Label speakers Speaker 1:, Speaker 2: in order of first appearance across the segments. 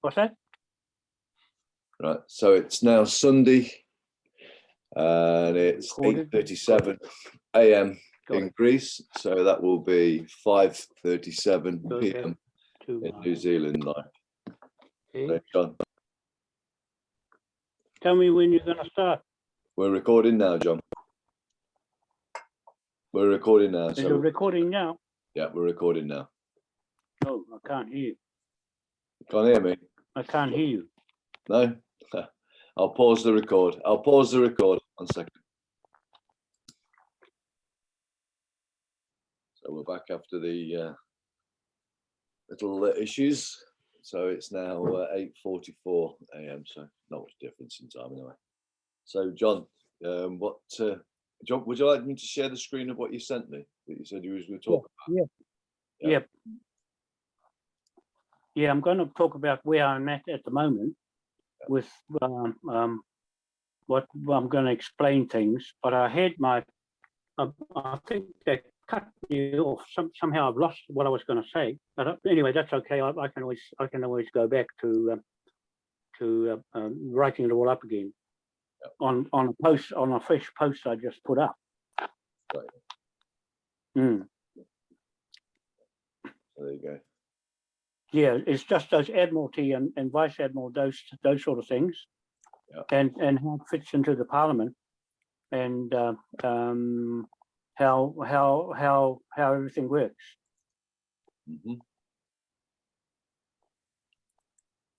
Speaker 1: What's that?
Speaker 2: Right, so it's now Sunday, and it's
Speaker 1: Recorded.
Speaker 2: 8:37 a.m.
Speaker 1: Got
Speaker 2: in
Speaker 1: it.
Speaker 2: Greece, so that will be 5:37
Speaker 1: Okay.
Speaker 2: p.m.
Speaker 1: Two
Speaker 2: in
Speaker 1: miles.
Speaker 2: New Zealand live.
Speaker 1: Okay.
Speaker 2: So, John,
Speaker 1: Tell me when you're going to start.
Speaker 2: we're recording now, John. We're recording now.
Speaker 1: Is it recording now?
Speaker 2: Yeah, we're recording now.
Speaker 1: No, I can't hear you.
Speaker 2: You can't hear me?
Speaker 1: I can't hear you.
Speaker 2: No? I'll pause the record. I'll pause the record. 1 second. So we're back after the little issues. So it's now 8:44 a.m. So not much difference in time anyway. So John, John, would you like me to share the screen of what you sent me that you said you was going to talk about?
Speaker 1: Yeah. Yeah, I'm going to talk about where I'm at the moment with what I'm going to explain things. But I had I think they cut me off. Somehow I've lost what I was going to say. But anyway, that's okay. I can always go back to writing it all up again on a fresh post I just put up.
Speaker 2: Right.
Speaker 1: Mm.
Speaker 2: So there you go.
Speaker 1: Yeah, it's just those admiralty and vice admiral, those sort of things, and how it fits into the parliament, and how everything works.
Speaker 2: Mm-hmm.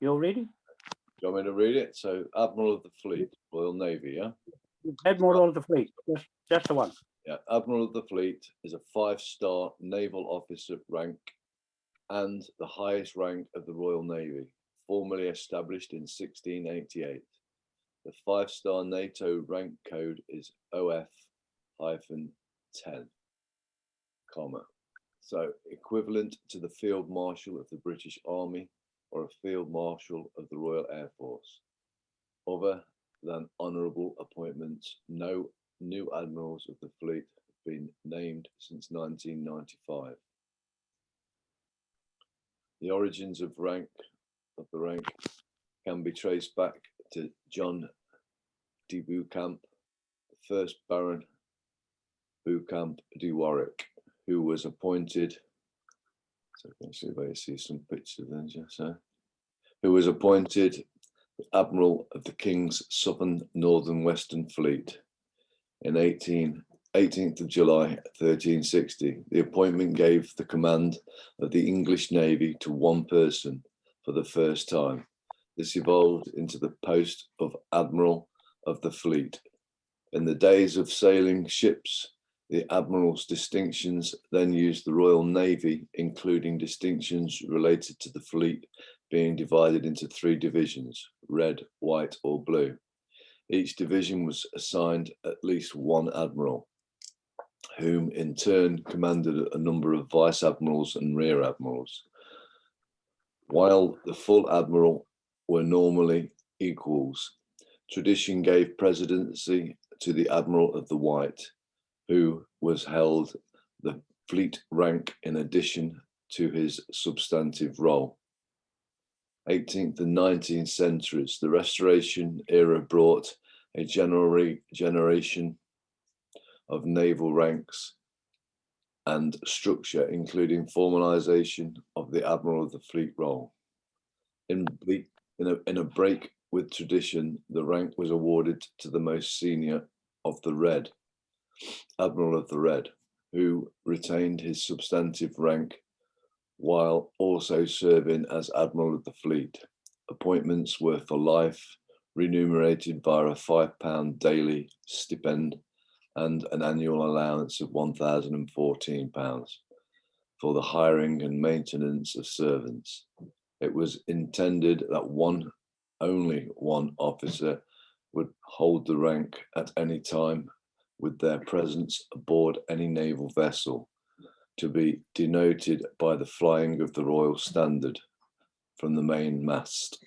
Speaker 1: You all ready?
Speaker 2: Do you want me to read it? So, Admiral of the Fleet, Royal Navy, yeah?
Speaker 1: Admiral of the Fleet, that's the one.
Speaker 2: Yeah, Admiral of the Fleet is a 5-star naval officer rank and the highest rank of the Royal Navy, formally established in 1688. The 5-star NATO rank code is OF-10, comma. So equivalent to the Field Marshal of the British Army or a Field Marshal of the Royal Air Force. Other than honourable appointments, no new admirals of the fleet have been named since 1995. The origins of the rank can be traced back to John de Beauchamp, the first Baron Beauchamp de Warwick, who was appointed. So I can see where you see some pictures then, so who was appointed Admiral of the King's Southern Northern Western Fleet in 18th of July 1360. The appointment gave the command of the English Navy to one person for the first time. This evolved into the post of Admiral of the Fleet. In the days of sailing ships, the Admiral's distinctions then used the Royal Navy, including distinctions related to the fleet being divided into 3 divisions, red, white or blue. Each division was assigned at least one admiral, whom in turn commanded a number of vice admirals and rear admirals. While the full admiral were normally equals, tradition gave presidency to the Admiral of the White, who was held the fleet rank in addition to his substantive role. 18th and 19th centuries, the Restoration era brought a generation of naval ranks and structure, including formalization of the Admiral of the Fleet role. In a break with tradition, the rank was awarded to the most senior of the Red, Admiral of the Red, who retained his substantive rank while also serving as Admiral of the Fleet. Appointments were for life, remunerated via a £5 daily stipend and an annual allowance of £1,014 for the hiring and maintenance of servants. It was intended that only one officer would hold the rank at any time, with their presence aboard any naval vessel, to be denoted by the flying of the Royal Standard from the main mast.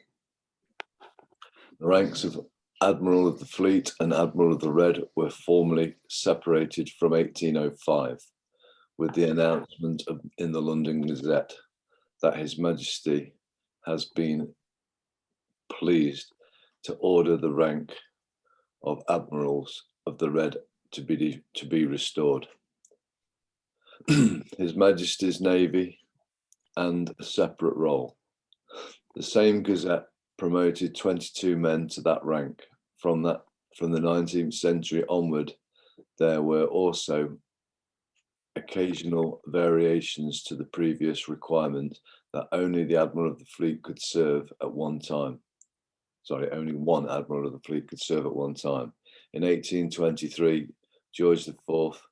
Speaker 2: The ranks of Admiral of the Fleet and Admiral of the Red were formally separated from 1805, with the announcement in the London Gazette that His Majesty has been pleased to order the rank of Admirals of the Red to be restored. His Majesty's Navy and a separate role. The same Gazette promoted 22 men to that rank. From the 19th century onward, there were also occasional variations to the previous requirement that only the Admiral of the Fleet could serve at one time. Sorry, only one Admiral of the Fleet could serve at one time. In 1823, George IV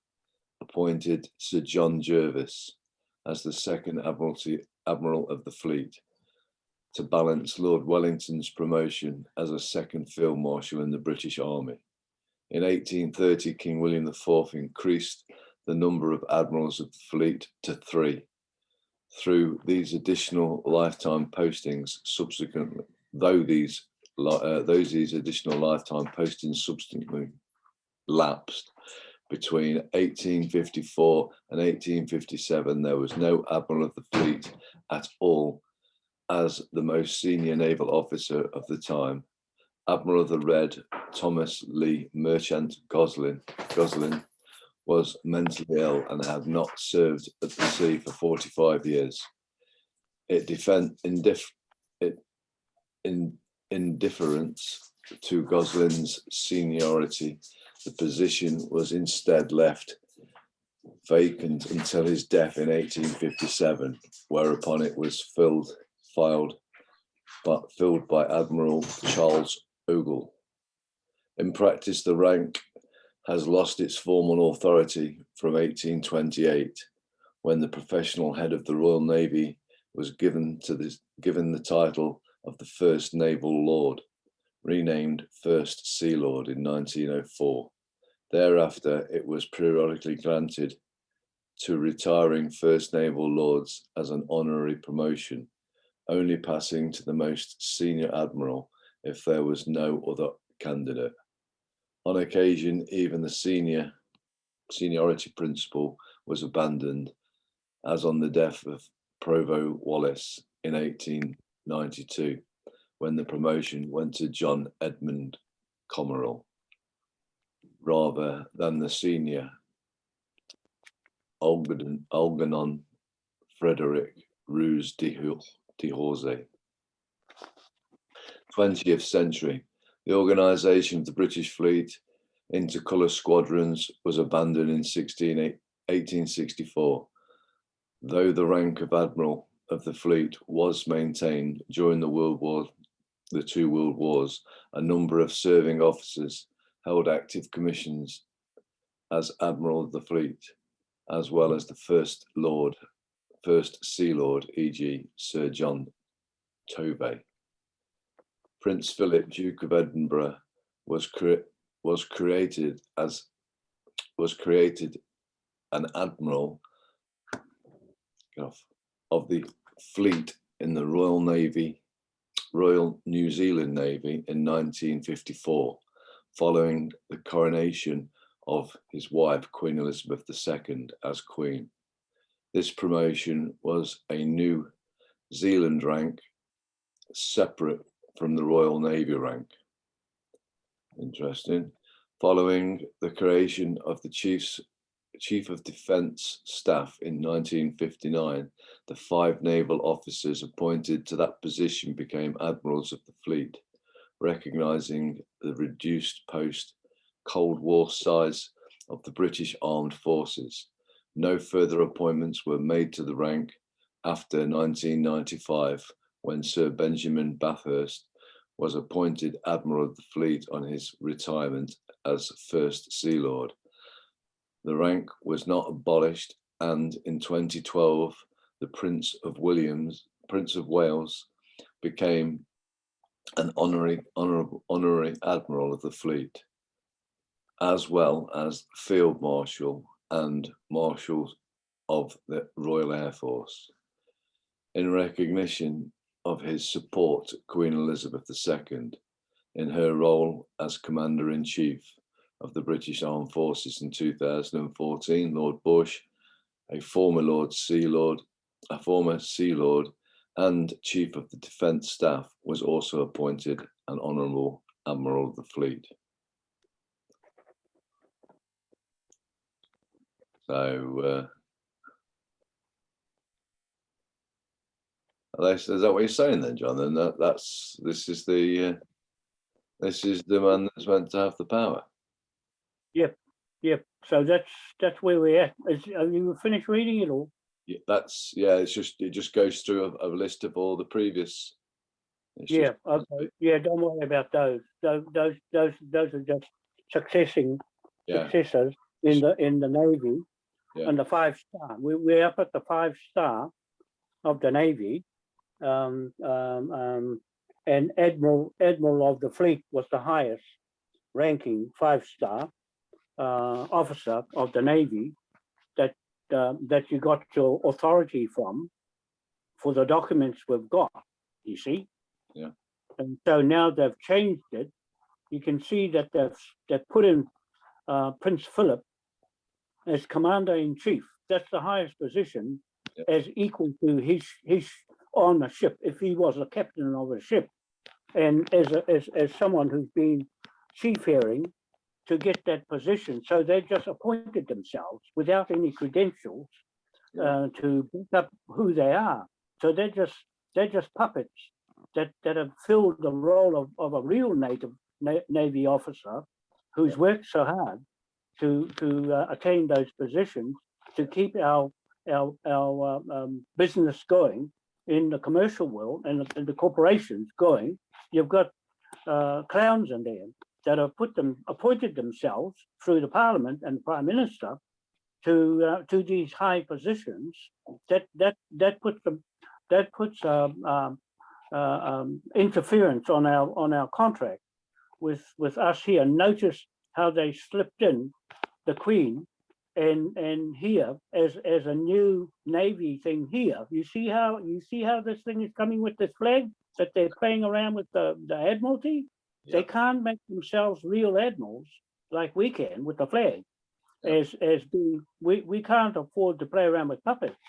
Speaker 2: appointed Sir John Jervis as the second Admiral of the Fleet to balance Lord Wellington's promotion as a second Field Marshal in the British Army. In 1830, King William IV increased the number of Admirals of the Fleet to 3. Through these additional lifetime postings subsequently, these additional lifetime postings subsequently lapsed, between 1854 and 1857, there was no Admiral of the Fleet at all. As the most senior naval officer of the time, Admiral of the Red, Thomas Lee Merchant Goslin was mentally ill and had not served at the sea for 45 years. Indifference to Goslin's seniority, the position was instead left vacant until his death in 1857, whereupon it was filled by Admiral Charles Ogle. In practice, the rank has lost its formal authority from 1828, when the professional head of the Royal Navy was given the title of the First Naval Lord, renamed First Sea Lord in 1904. Thereafter, it was periodically granted to retiring First Naval Lords as an honorary promotion, only passing to the most senior admiral if there was no other candidate. On occasion, even the seniority principle was abandoned, as on the death of Provost Wallace in 1892, when the promotion went to John Edmund Comerell, rather than the senior Algernon Frederick Ruse de Horsey. 20th century, the organisation of the British fleet into colour squadrons was abandoned in 1864, though the rank of Admiral of the fleet was maintained during the two world wars. A number of serving officers held active commissions as Admiral of the fleet, as well as the First Sea Lord, e.g. Sir John Tovey. Prince Philip, Duke of Edinburgh, was created an admiral of the fleet in the Royal New Zealand Navy in 1954, following the coronation of his wife, Queen Elizabeth II, as Queen. This promotion was a New Zealand rank, separate from the Royal Navy rank. Interesting. Following the creation of the Chief of Defence Staff in 1959, the 5 naval officers appointed to that position became Admirals of the Fleet, recognising the reduced post-Cold War size of the British Armed Forces. No further appointments were made to the rank after 1995, when Sir Benjamin Bathurst was appointed Admiral of the Fleet on his retirement as First Sea Lord. The rank was not abolished, and in 2012, the Prince of Wales became an honorary Admiral of the Fleet, as well as Field Marshal and Marshal of the Royal Air Force. In recognition of his support to Queen Elizabeth II in her role as Commander-in-Chief of the British Armed Forces in 2014, Lord Bush, a former Sea Lord and Chief of the Defence Staff, was also appointed an Honourable Admiral of the Fleet. So, is that what you're saying then, John? Then this is the man that's meant to have the power.
Speaker 1: Yep. So that's where we're at. Have you finished reading it all?
Speaker 2: Yeah, it just goes through a list of all the previous.
Speaker 1: Okay. Yeah, don't worry about those. Those are just successors in the Navy, and the 5-star. We're up at the 5-star of the Navy, and Admiral of the Fleet was the highest ranking 5-star officer of the Navy that you got your authority from for the documents we've got, you see.
Speaker 2: Yeah.
Speaker 1: And so now they've changed it. You can see that they've put in Prince Philip as Commander-in-Chief. That's the highest position, as equal to his on a ship, if he was a captain of a ship, and as someone who's been seafaring to get that position. So they just appointed themselves without any credentials to back up who they are. So they're just puppets that have filled the role of a real Navy officer who's worked so hard to attain those positions, to keep our business going in the commercial world and the corporations going. You've got clowns in there that have appointed themselves through the Parliament and the Prime Minister to these high positions. That puts interference on our contract with us here. Notice how they slipped in the Queen and here as a new Navy thing here. You see how this thing is coming with this flag that they're playing around with the Admiralty. They can't make themselves real admirals like we can with the flag. We can't afford to play around with puppets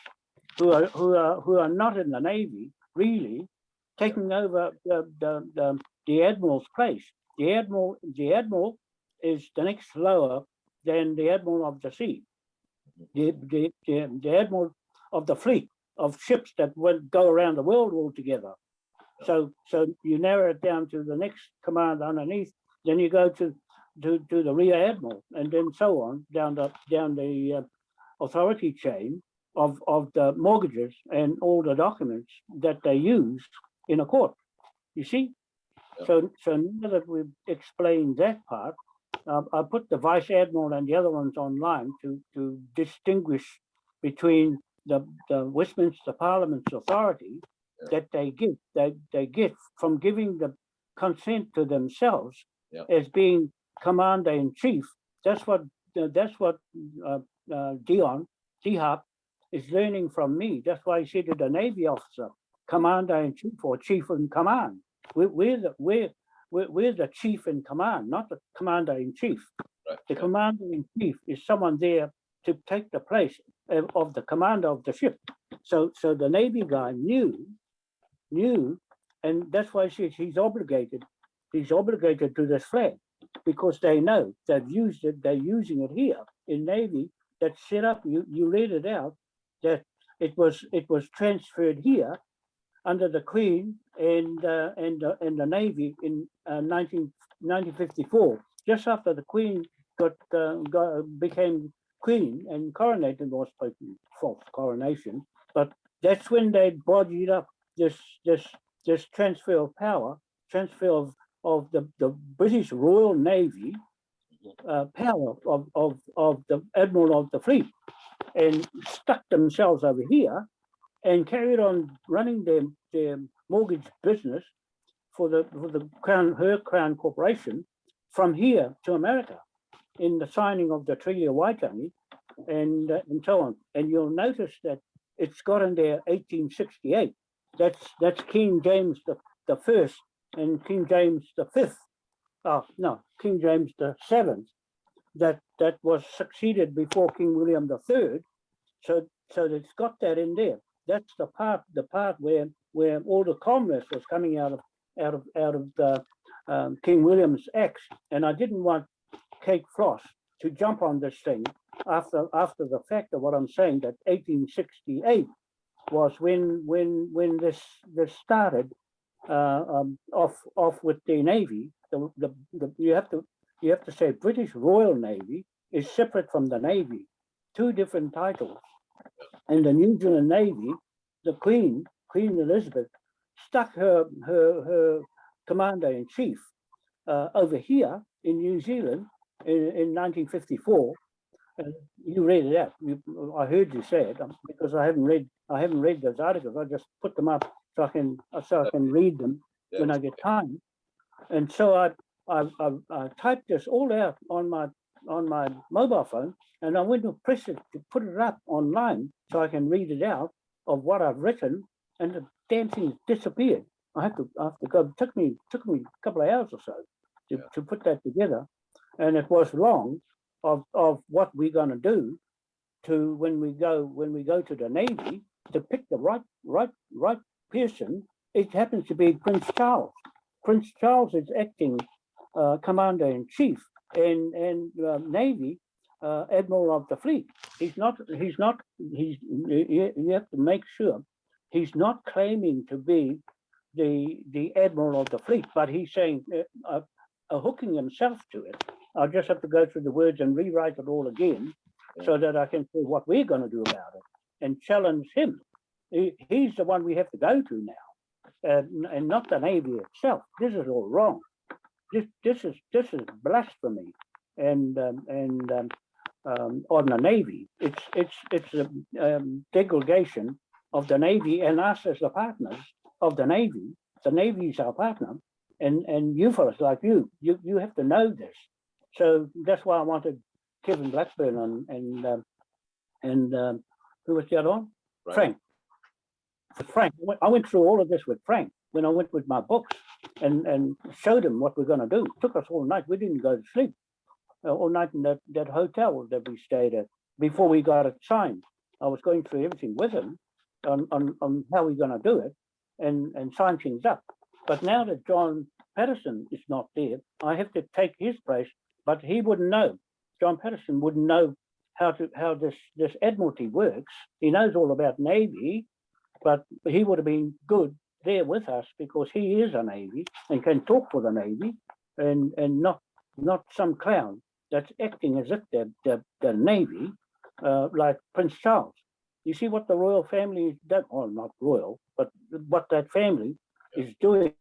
Speaker 1: who are not in the Navy, really, taking over the Admiral's place. The Admiral is the next lower than the Admiral of the Sea. The Admiral of the Fleet of ships that would go around the world altogether. So you narrow it down to the next command underneath, then you go to the Rear Admiral, and then so on down the authority chain of the mortgages and all the documents that they use in a court. You see? So now that we've explained that part, I put the Vice Admiral and the other ones online to distinguish between the Westminster Parliament's authority that they get from giving the consent to themselves as being Commander-in-Chief. That's what D-Hop is learning from me. That's why he said to the Navy officer, Commander-in-Chief or Chief in Command. We're the Chief in Command, not the Commander-in-Chief. Right. The Commander-in-Chief is someone there to take the place of the commander of the ship. So the Navy guy knew, and that's why he says he's obligated to this flag, because they know they've used it, they're using it here in Navy. That's set up, you read it out, that it was transferred here under the Queen and the Navy in 1954, just after the Queen became Queen and coronated, was false coronation, but that's when they bodied up this transfer of power, transfer of the British Royal Navy power of the Admiral of the Fleet, and stuck themselves over here and carried on running their mortgage business for the Crown, her Crown Corporation, from here to America in the signing of the Treaty of Waitangi and so on. And you'll notice that it's got in there 1868. That's King James the First and King James the Fifth. King James the Seventh. That was succeeded before King William the Third. So it's got that in there. That's the part where where all the commerce was coming out of the King William's Acts, and I didn't want Kate Floss to jump on this thing after the fact of what I'm saying, that 1868 was when this started off with the Navy. You have to say British Royal Navy is separate from the Navy, two different titles. And the New Zealand Navy, the Queen Elizabeth, stuck her commander-in-chief over here in New Zealand in 1954. You read it out. I heard you say it because I haven't read those articles. I just put them up so I can read them when I get time. And so I typed this all out on my mobile phone, and I went to press it to put it up online so I can read it out of what I've written, and the damn thing disappeared. I have to go. It took me a couple of hours or so to put that together, and it was long of what we're going to do to when we go to the Navy to pick the right person. It happens to be Prince Charles. Prince Charles is acting commander-in-chief and Navy Admiral of the fleet. You have to make sure he's not claiming to be the Admiral of the fleet, but he's saying hooking himself to it. I'll just have to go through the words and rewrite it all again so that I can see what we're going to do about it and challenge him. He's the one we have to go to now, and not the Navy itself. This is all wrong. This is blasphemy, and on the Navy, it's a degradation of the Navy and us as the partners of the Navy. The Navy is our partner, and you fellas like you have to know this. So that's why I wanted Kevin Blackburn and who was the other one? Frank. Frank. I went through all of this with Frank when I went with my books and showed him what we're going to do. It took us all night. We didn't go to sleep all night in that hotel that we stayed at before we got it signed. I was going through everything with him on how we're going to do it and sign things up. But now that John Patterson is not there, I have to take his place. But he wouldn't know. John Patterson wouldn't know how this Admiralty works. He knows all about Navy, but he would have been good there with us because he is a Navy and can talk for the Navy, and not some clown that's acting as if they're the Navy, like Prince Charles. You see what the royal family is, well, not royal, but what that family is doing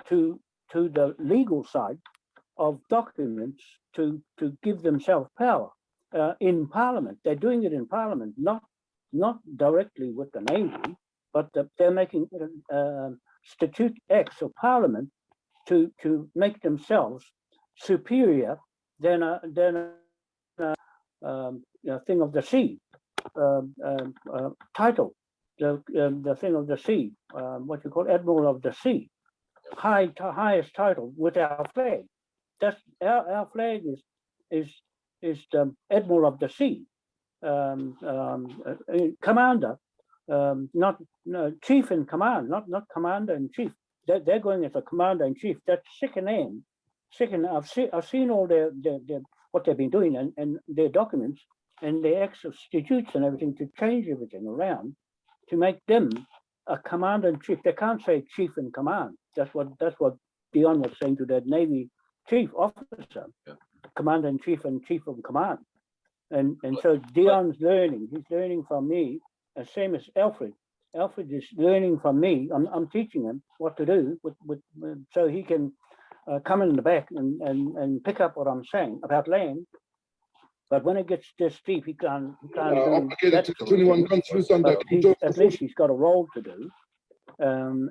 Speaker 1: to the legal side of documents to give themselves power in Parliament. They're doing it in Parliament, not directly with the Navy, but they're making statute acts of Parliament to make themselves superior than a thing of the sea title, the thing of the sea, what you call Admiral of the Sea, highest title with our flag. That's our flag is the Admiral of the Sea, commander, chief in command, not commander in chief. They're going as a commander in chief. That's second. I've seen all their what they've been doing and their documents and their acts of statutes and everything to change everything around to make them a commander in chief. They can't say chief in command. That's what Dion was saying to that Navy chief officer, commander in chief and chief of command. And so Dion's learning. He's learning from me, same as Alfred. Alfred is learning from me. I'm teaching him what to do with so he can come in the back and pick up what I'm saying about land. But when it gets this deep, he can't do that. At least he's got a role to do. And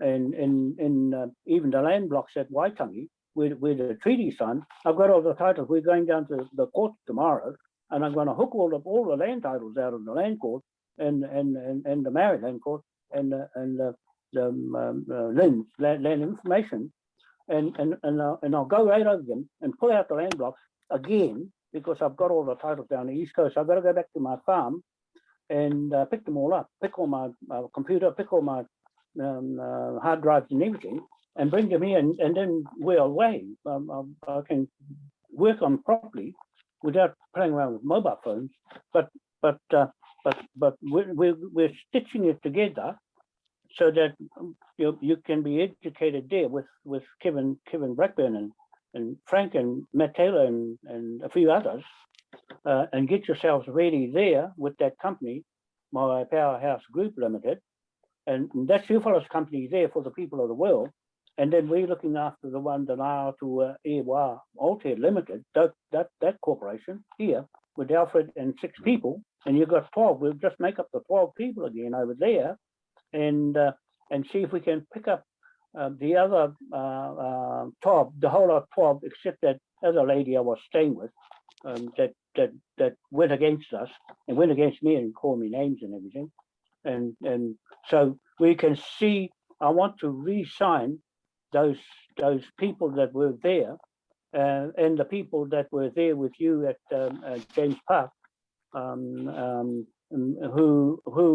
Speaker 1: even the land blocks at Waitangi, where the treaty signed, I've got all the titles. We're going down to the court tomorrow, and I'm going to hook all the land titles out of the land court and the Maori land court and the land information, and I'll go right over them and pull out the land blocks again because I've got all the titles down the East Coast. I've got to go back to my farm and pick them all up, pick all my computer, pick all my hard drives and everything, and bring them here, and then we're away. I can work on properly without playing around with mobile phones. But we're stitching it together so that you can be educated there with Kevin Blackburn and Frank and Matt Taylor and a few others, and get yourselves ready there with that company, my Powerhouse Group Limited, and that's you fellows' company there for the people of the world. And then we're looking after the one that are to Ewa Altair Limited, that corporation here with Alfred and 6 people, and you've got 12. We'll just make up the 12 people again over there, and see if we can pick up the other 12, the whole of 12, except that other lady I was staying with, that went against us and went against me and called me names and everything, and so we can see. I want to re-sign those people that were there, and the people that were there with you at James Park, who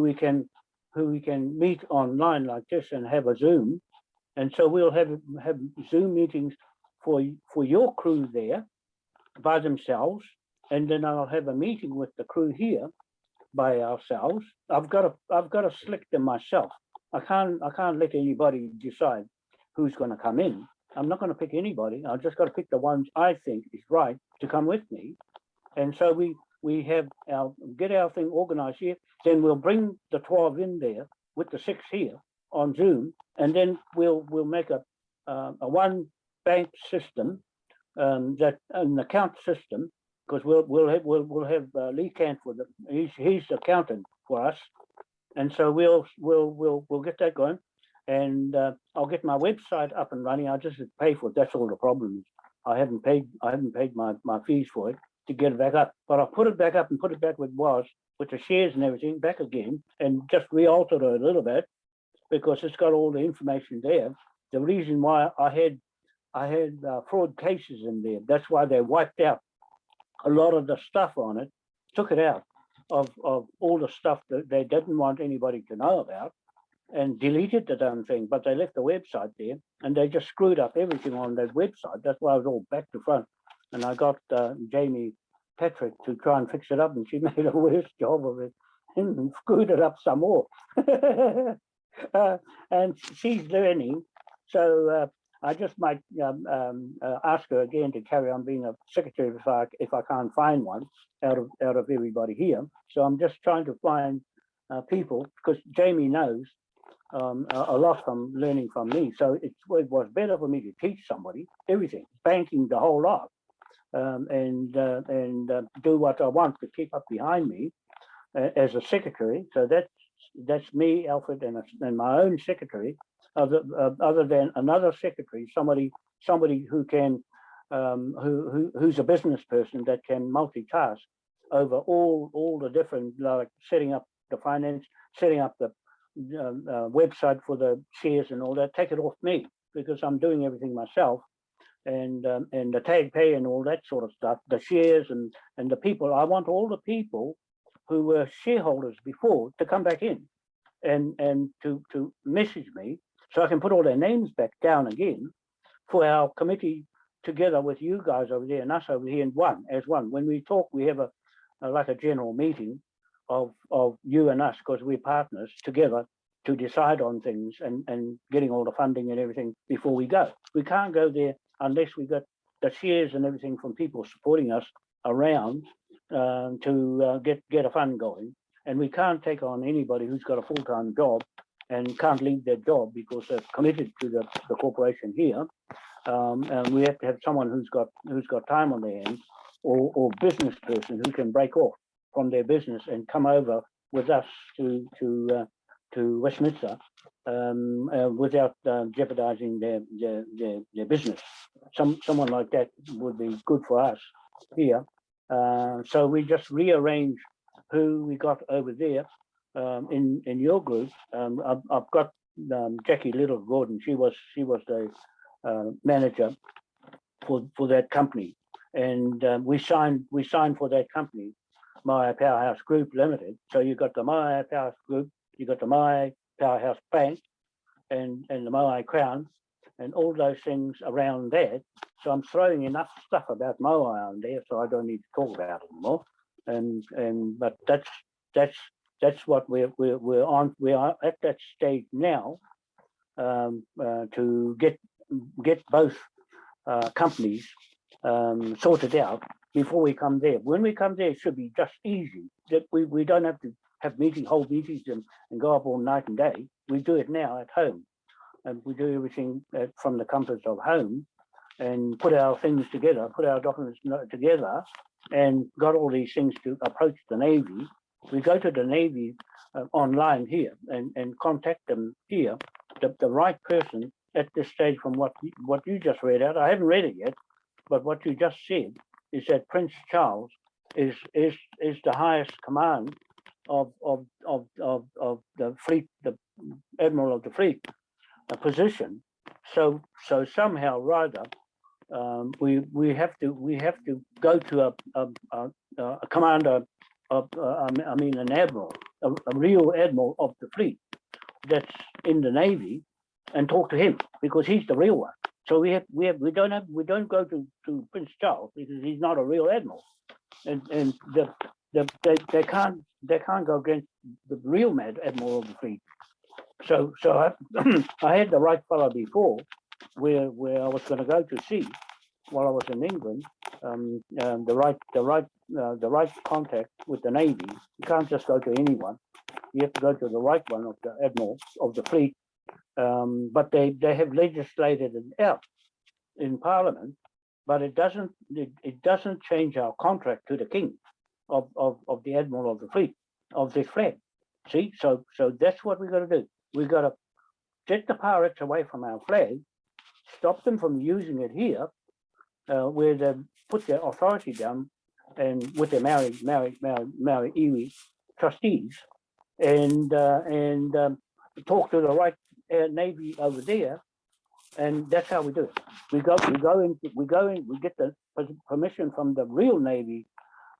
Speaker 1: we can meet online like this and have a Zoom, and so we'll have Zoom meetings for your crew there by themselves, and then I'll have a meeting with the crew here by ourselves. I've got to select them myself. I can't let anybody decide who's going to come in. I'm not going to pick anybody. I've just got to pick the ones I think is right to come with me. And so we have get our thing organized here. Then we'll bring the 12 in there with the 6 here on Zoom, and then we'll make a one bank system, that an account system, because we'll have Lee Cantwood. He's accountant for us, and so we'll get that going. And I'll get my website up and running. I'll just pay for it. That's all the problem is. I haven't paid my fees for it to get it back up. But I'll put it back up and put it back where it was, with the shares and everything back again, and just re-alter it a little bit because it's got all the information there. The reason why I had fraud cases in there, that's why they wiped out a lot of the stuff on it, took it out of all the stuff that they didn't want anybody to know about, and deleted the damn thing, but they left the website there, and they just screwed up everything on that website. That's why I was all back to front, and I got Jamie Patrick to try and fix it up, and she made a worse job of it and screwed it up some more. And she's learning, so I just might ask her again to carry on being a secretary if I can't find one out of everybody here. So I'm just trying to find people, because Jamie knows a lot from learning from me. So it was better for me to teach somebody everything, banking the whole lot, and do what I want to keep up behind me as a secretary. So that's me, Alfred, and my own secretary. Other than another secretary, somebody who can who's a business person that can multitask over all the different, like setting up the finance, setting up the website for the shares and all that. Take it off me, because I'm doing everything myself, and the tag pay and all that sort of stuff, the shares and the people. I want all the people who were shareholders before to come back in and to message me, so I can put all their names back down again for our committee, together with you guys over there and us over here as one. When we talk, we have like a general meeting of you and us, because we're partners together to decide on things and getting all the funding and everything before we go. We can't go there unless we got the shares and everything from people supporting us around to get a fund going. And we can't take on anybody who's got a full-time job and can't leave their job because they're committed to the corporation here. And we have to have someone who's got time on their hands, or business person who can break off from their business and come over with us to Westminster without jeopardizing their business. Someone like that would be good for us here. So we just rearrange who we got over there in your group. I've got Jackie Little Gordon. She was the manager for that company, and we signed for that company, My Powerhouse Group Limited. So you got the My Powerhouse Group, you got the My Powerhouse Bank, and the Moai Crown and all those things around that. So I'm throwing enough stuff about Moai on there, so I don't need to talk about it anymore. But that's what we're on. We are at that stage now to get both companies sorted out before we come there. When we come there, it should be just easy. That we don't have to have hold meetings and go up all night and day. We do it now at home, and we do everything from the comforts of home, and put our things together, put our documents together, and got all these things to approach the Navy. We go to the Navy online here and contact them here, the right person at this stage. From what you just read out, I haven't read it yet, but what you just said is that Prince Charles is the highest command of the fleet, the Admiral of the fleet position. So somehow rather, we have to go to a commander of an admiral, a real admiral of the fleet that's in the Navy, and talk to him, because he's the real one. So we don't go to Prince Charles, because he's not a real admiral, and they can't go against the real mad admiral of the fleet. So I had the right fellow before, where I was going to go to see while I was in England, the right contact with the Navy. You can't just go to anyone. You have to go to the right one of the admiral of the fleet. But they have legislated it out in Parliament, but it doesn't change our contract to the King of the Admiral of the fleet, of this flag. See, so that's what we've got to do. We've got to get the pirates away from our flag, stop them from using it here, where they put their authority down, and with their Maori iwi trustees, and talk to the right Navy over there, and that's how we do it. We go in. We get the permission from the real Navy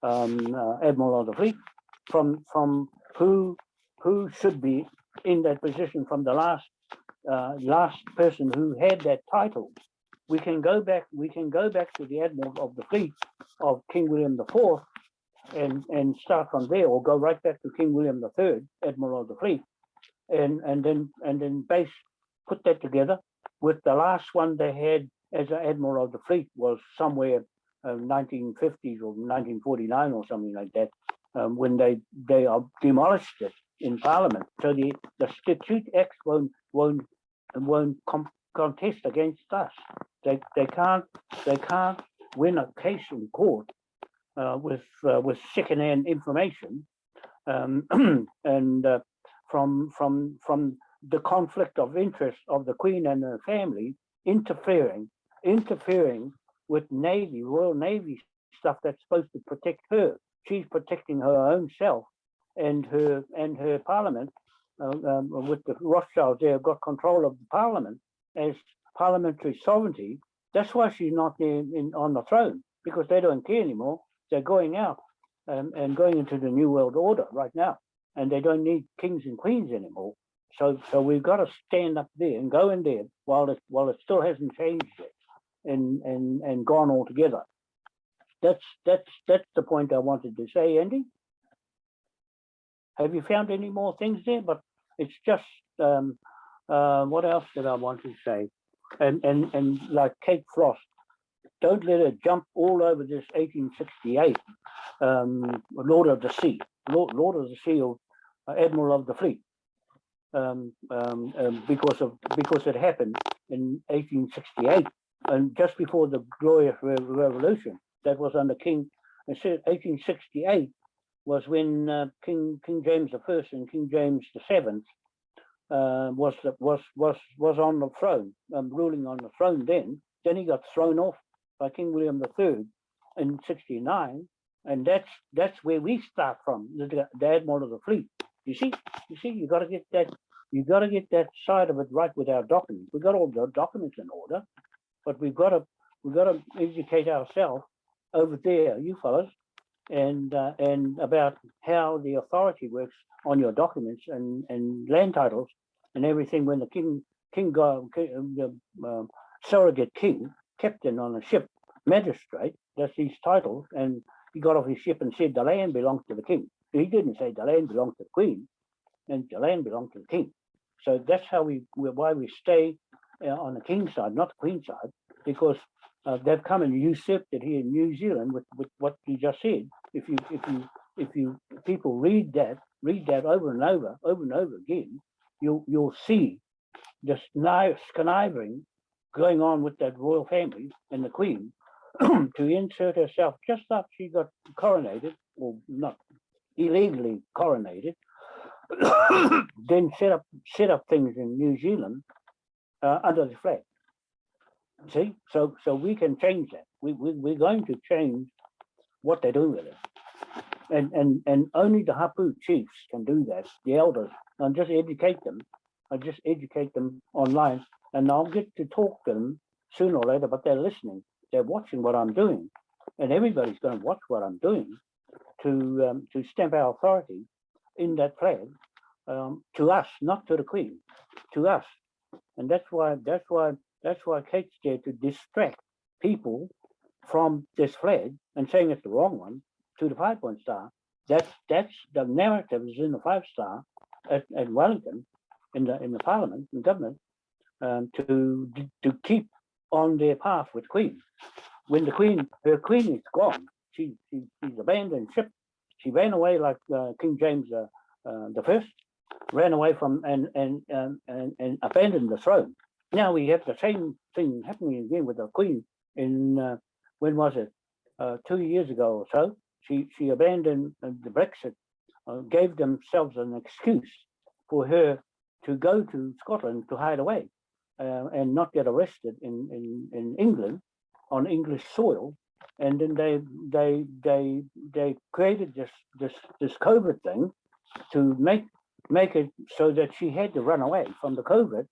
Speaker 1: Admiral of the fleet, from who should be in that position, from the last person who had that title. We can go back to the Admiral of the fleet of King William IV, and start from there, or go right back to King William III, Admiral of the fleet, and then put that together with the last one they had as an Admiral of the fleet was somewhere 1950s or 1949 or something like that, when they demolished it in Parliament. So the Statute Acts won't contest against us. They can't win a case in court with second-hand information, and from the conflict of interest of the Queen and her family interfering with Royal Navy stuff that's supposed to protect her. She's protecting her own self and her Parliament. With the Rothschilds, they have got control of the Parliament as parliamentary sovereignty. That's why she's not there on the throne, because they don't care anymore. They're going out and going into the New World Order right now, and they don't need kings and queens anymore. So we've got to stand up there and go in there while it still hasn't changed yet, and gone altogether. That's the point I wanted to say, Andy. Have you found any more things there? But it's just what else did I want to say? And like Kate Frost, don't let her jump all over this 1868 Lord of the Sea, Lord of the Sea, or Admiral of the Fleet, because it happened in 1868, and just before the Glorious Revolution. That was under King. I said 1868 was when King James I and King James VII was on the throne, ruling on the throne. Then he got thrown off by King William III in 69, and that's where we start from, the Admiral of the Fleet. You see, you got to get that. You got to get that side of it right with our documents. We got all the documents in order, but we've got to educate ourselves over there, you fellas, and about how the authority works on your documents and land titles and everything when the king surrogate king, captain on a ship, magistrate, that's his title, and he got off his ship and said the land belongs to the king. He didn't say the land belongs to the queen, and the land belongs to the king. So that's how why we stay on the king's side, not the queen's side, because they've come and usurped it here in New Zealand with what you just said. If you people read that over and over again, you'll see this conniving going on with that royal family and the queen to insert herself just after she got coronated, or not illegally coronated, then set up things in New Zealand under the flag. See, so we can change that. We're going to change what they're doing with it, and only the Hapu chiefs can do that. The elders, and just educate them. I just educate them online, and I'll get to talk to them sooner or later. But they're listening. They're watching what I'm doing, and everybody's going to watch what I'm doing to stamp our authority in that flag to us, not to the Queen, to us. And that's why Kate's there to distract people from this flag and saying it's the wrong one to the 5-point star. That's the narrative is in the 5-star at Wellington in the Parliament and government to keep on their path with Queen. When her Queen is gone, she's abandoned ship. She ran away like King James the First ran away from and abandoned the throne. Now we have the same thing happening again with the Queen in when was it? 2 years ago or so. She abandoned the Brexit, gave themselves an excuse for her to go to Scotland to hide away and not get arrested in England on English soil. And then they created this COVID thing to make it so that she had to run away from the COVID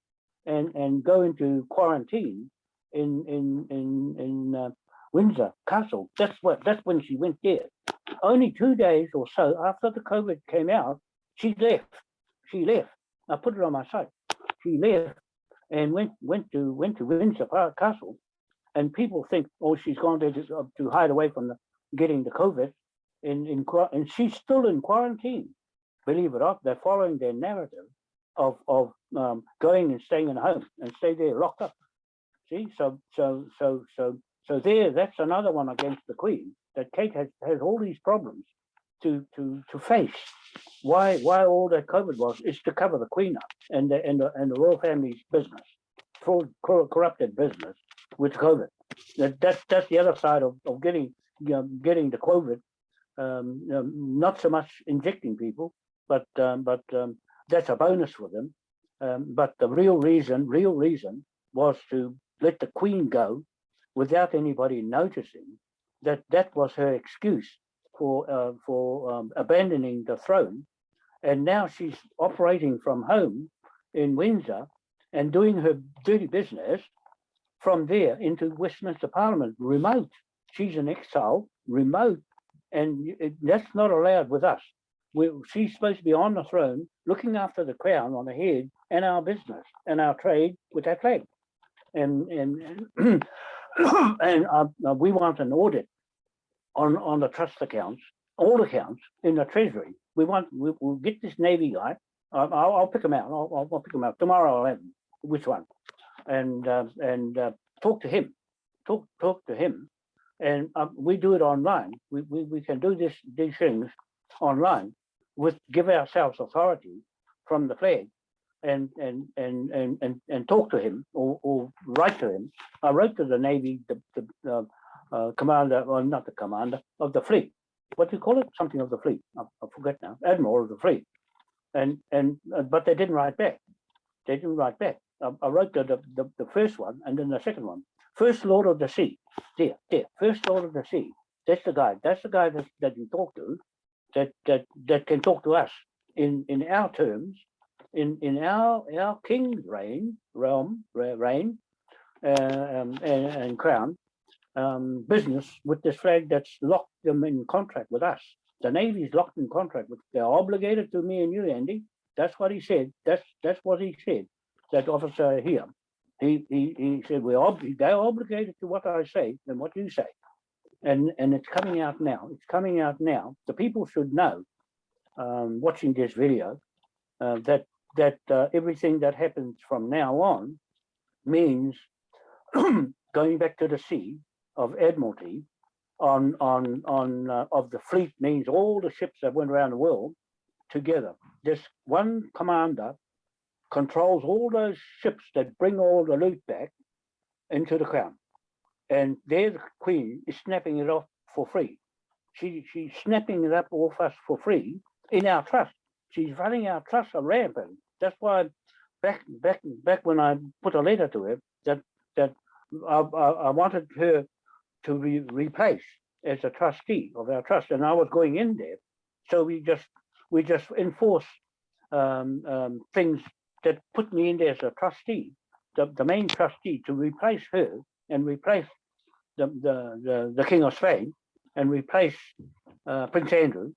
Speaker 1: and go into quarantine in Windsor Castle. That's when she went there. Only 2 days or so after the COVID came out, she left. I put it on my site. She left and went to Windsor Castle, and people think, oh, she's gone there to hide away from getting the COVID, and she's still in quarantine. Believe it or not, they're following their narrative of going and staying in a home and stay there locked up. See, so there, that's another one against the Queen, that Kate has all these problems to face. Why all that COVID was is to cover the Queen up and the royal family's business, corrupted business with COVID. That's the other side of getting the COVID. Not so much injecting people, but that's a bonus for them. But the real reason was to let the Queen go without anybody noticing that was her excuse for abandoning the throne. And now she's operating from home in Windsor and doing her dirty business from there into Westminster Parliament, remote. She's an exile, remote, and that's not allowed with us. She's supposed to be on the throne, looking after the crown on the head and our business and our trade with that flag. And we want an audit on the trust accounts, all accounts in the Treasury. We'll get this Navy guy. I'll pick him out. I'll pick him out tomorrow. I'll have him. Which one? And talk to him. Talk to him. And we do it online. We can do these things online. Give ourselves authority from the flag, and talk to him or write to him. I wrote to the Navy, the commander, or not the commander of the fleet. What do you call it? Something of the fleet. I forget now. Admiral of the fleet. But they didn't write back. I wrote to the first one and then the second one. First Lord of the Sea. There. First Lord of the Sea. That's the guy. That's the guy that you talk to. That can talk to us in our terms, in our king's realm, and crown business with this flag that's locked them in contract with us. The Navy's locked in contract with. They're obligated to me and you, Andy. That's what he said. That's what he said. that officer here, he said, they're obligated to what I say and what you say. And it's coming out now. It's coming out now. The people should know, watching this video, that everything that happens from now on means going back to the sea of Admiralty of the fleet, means all the ships that went around the world together. This one commander controls all those ships that bring all the loot back into the crown. And there the Queen is snapping it off for free. She's snapping it up off us for free in our trust. She's running our trust rampant. That's why back when I put a letter to her that I wanted her to be replaced as a trustee of our trust, and I was going in there. So we just enforce things that put me in there as a trustee, the main trustee, to replace her and replace the King of Spain and replace Prince Andrew.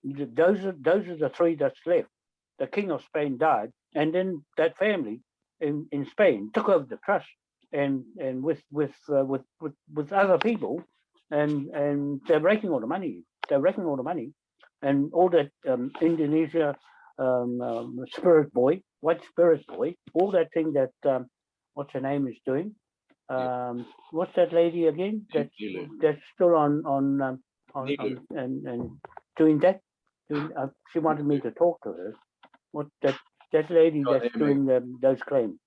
Speaker 1: Those are the three that's left. The King of Spain died, and then that family in Spain took over the trust, and with other people, and they're raking all the money. They're raking all the money, and all that Indonesia spirit boy, white spirit boy, all that thing that what's her name is doing. What's that lady again? That's still on and doing that. She wanted me to talk to her. What that lady that's doing those claims?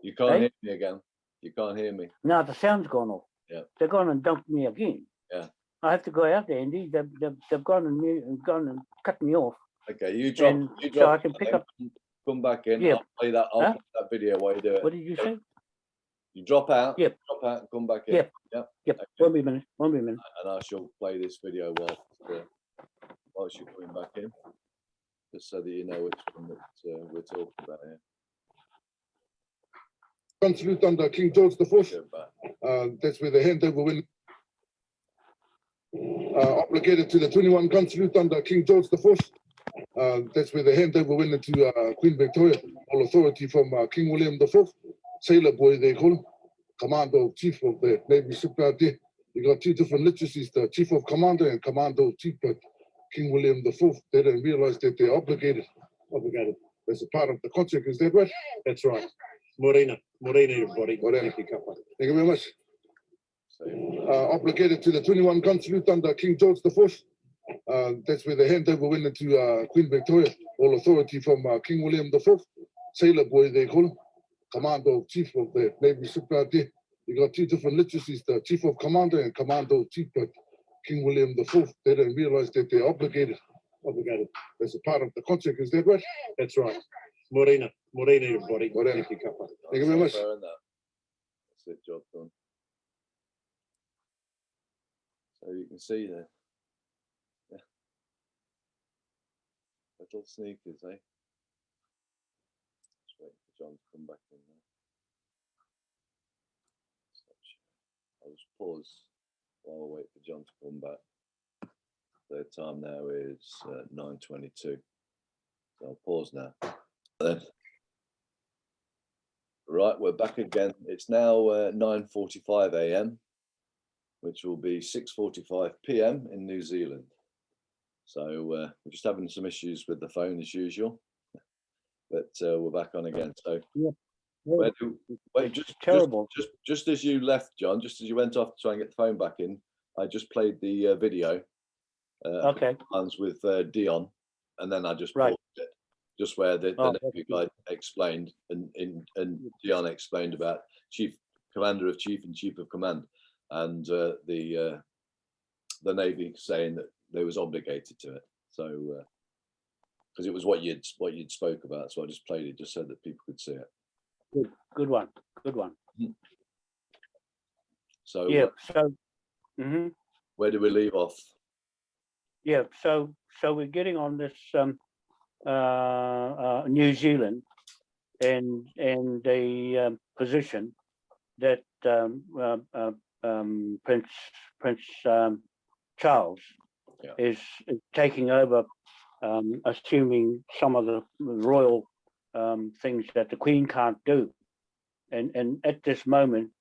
Speaker 2: You can't hear me again. You can't hear me.
Speaker 1: No, the sound's gone off.
Speaker 2: Yeah.
Speaker 1: They're gone and dumped me again.
Speaker 2: Yeah.
Speaker 1: I have to go out there, Andy. They've gone and cut me off.
Speaker 2: Okay, you drop.
Speaker 1: So I can pick up.
Speaker 2: Come back in.
Speaker 1: Yeah.
Speaker 2: I'll play that. I'll play that video while you do it.
Speaker 1: What did you say?
Speaker 2: You drop out.
Speaker 1: Yep.
Speaker 2: Drop out and come back in.
Speaker 1: Yep.
Speaker 2: Yep.
Speaker 1: Yep.
Speaker 2: Okay.
Speaker 1: Won't be a minute.
Speaker 2: And I shall play this video whilst you're coming back in, just so that you know which one that we're talking about here.
Speaker 3: Salute under King George IV. That's where the handover win. Obligated to the 21 gun salute under King George IV. That's where the handover went to Queen Victoria. All authority from King William IV. Sailor boy, they call him. Commander Chief of the Navy shipyard there. You got two different literacies, the Chief of Commander and Commander Chief, but King William IV, they didn't realize that they're obligated. That's a part of the contract, is that right?
Speaker 4: That's right. Morena, everybody.
Speaker 3: Thank you very much. Obligated to the 21 gun salute under King George IV. That's where the handover went to Queen Victoria. All authority from King William IV. Sailor boy, they call him. Commander Chief of the Navy shipyard there. You got two different literacies, the Chief of Commander and Commander Chief, but King William IV, they didn't realize that they're obligated. That's a part of the contract, is that right?
Speaker 4: That's right. Morena, everybody.
Speaker 3: Thank you very much.
Speaker 2: That's it, job done. So you can see there. Yeah. Little sneakers, eh? Just wait for John to come back in there. I'll just pause while I wait for John to come back. The time now is 9:22. So I'll pause now. Then. Right, we're back again. It's now 9:45 a.m., which will be 6:45 p.m. in New Zealand. So we're just having some issues with the phone as usual, but we're back on again. So yeah. Just as you left, John, just as you went off to try and get the phone back in, I just played the video.
Speaker 1: Okay.
Speaker 2: With Dion, and then I just
Speaker 1: paused
Speaker 2: it, just where the Navy guy explained, and Dion explained about Commander of Chief and Chief of Command, and the Navy saying that they was obligated to it. So because it was what you'd spoke about, so I just played it just so that people could see it.
Speaker 1: Good one.
Speaker 2: So
Speaker 1: yeah.
Speaker 2: Where do we leave off?
Speaker 1: Yeah, so we're getting on this New Zealand and the position that Prince Charles is taking over, assuming some of the royal things that the Queen can't do. And at this moment,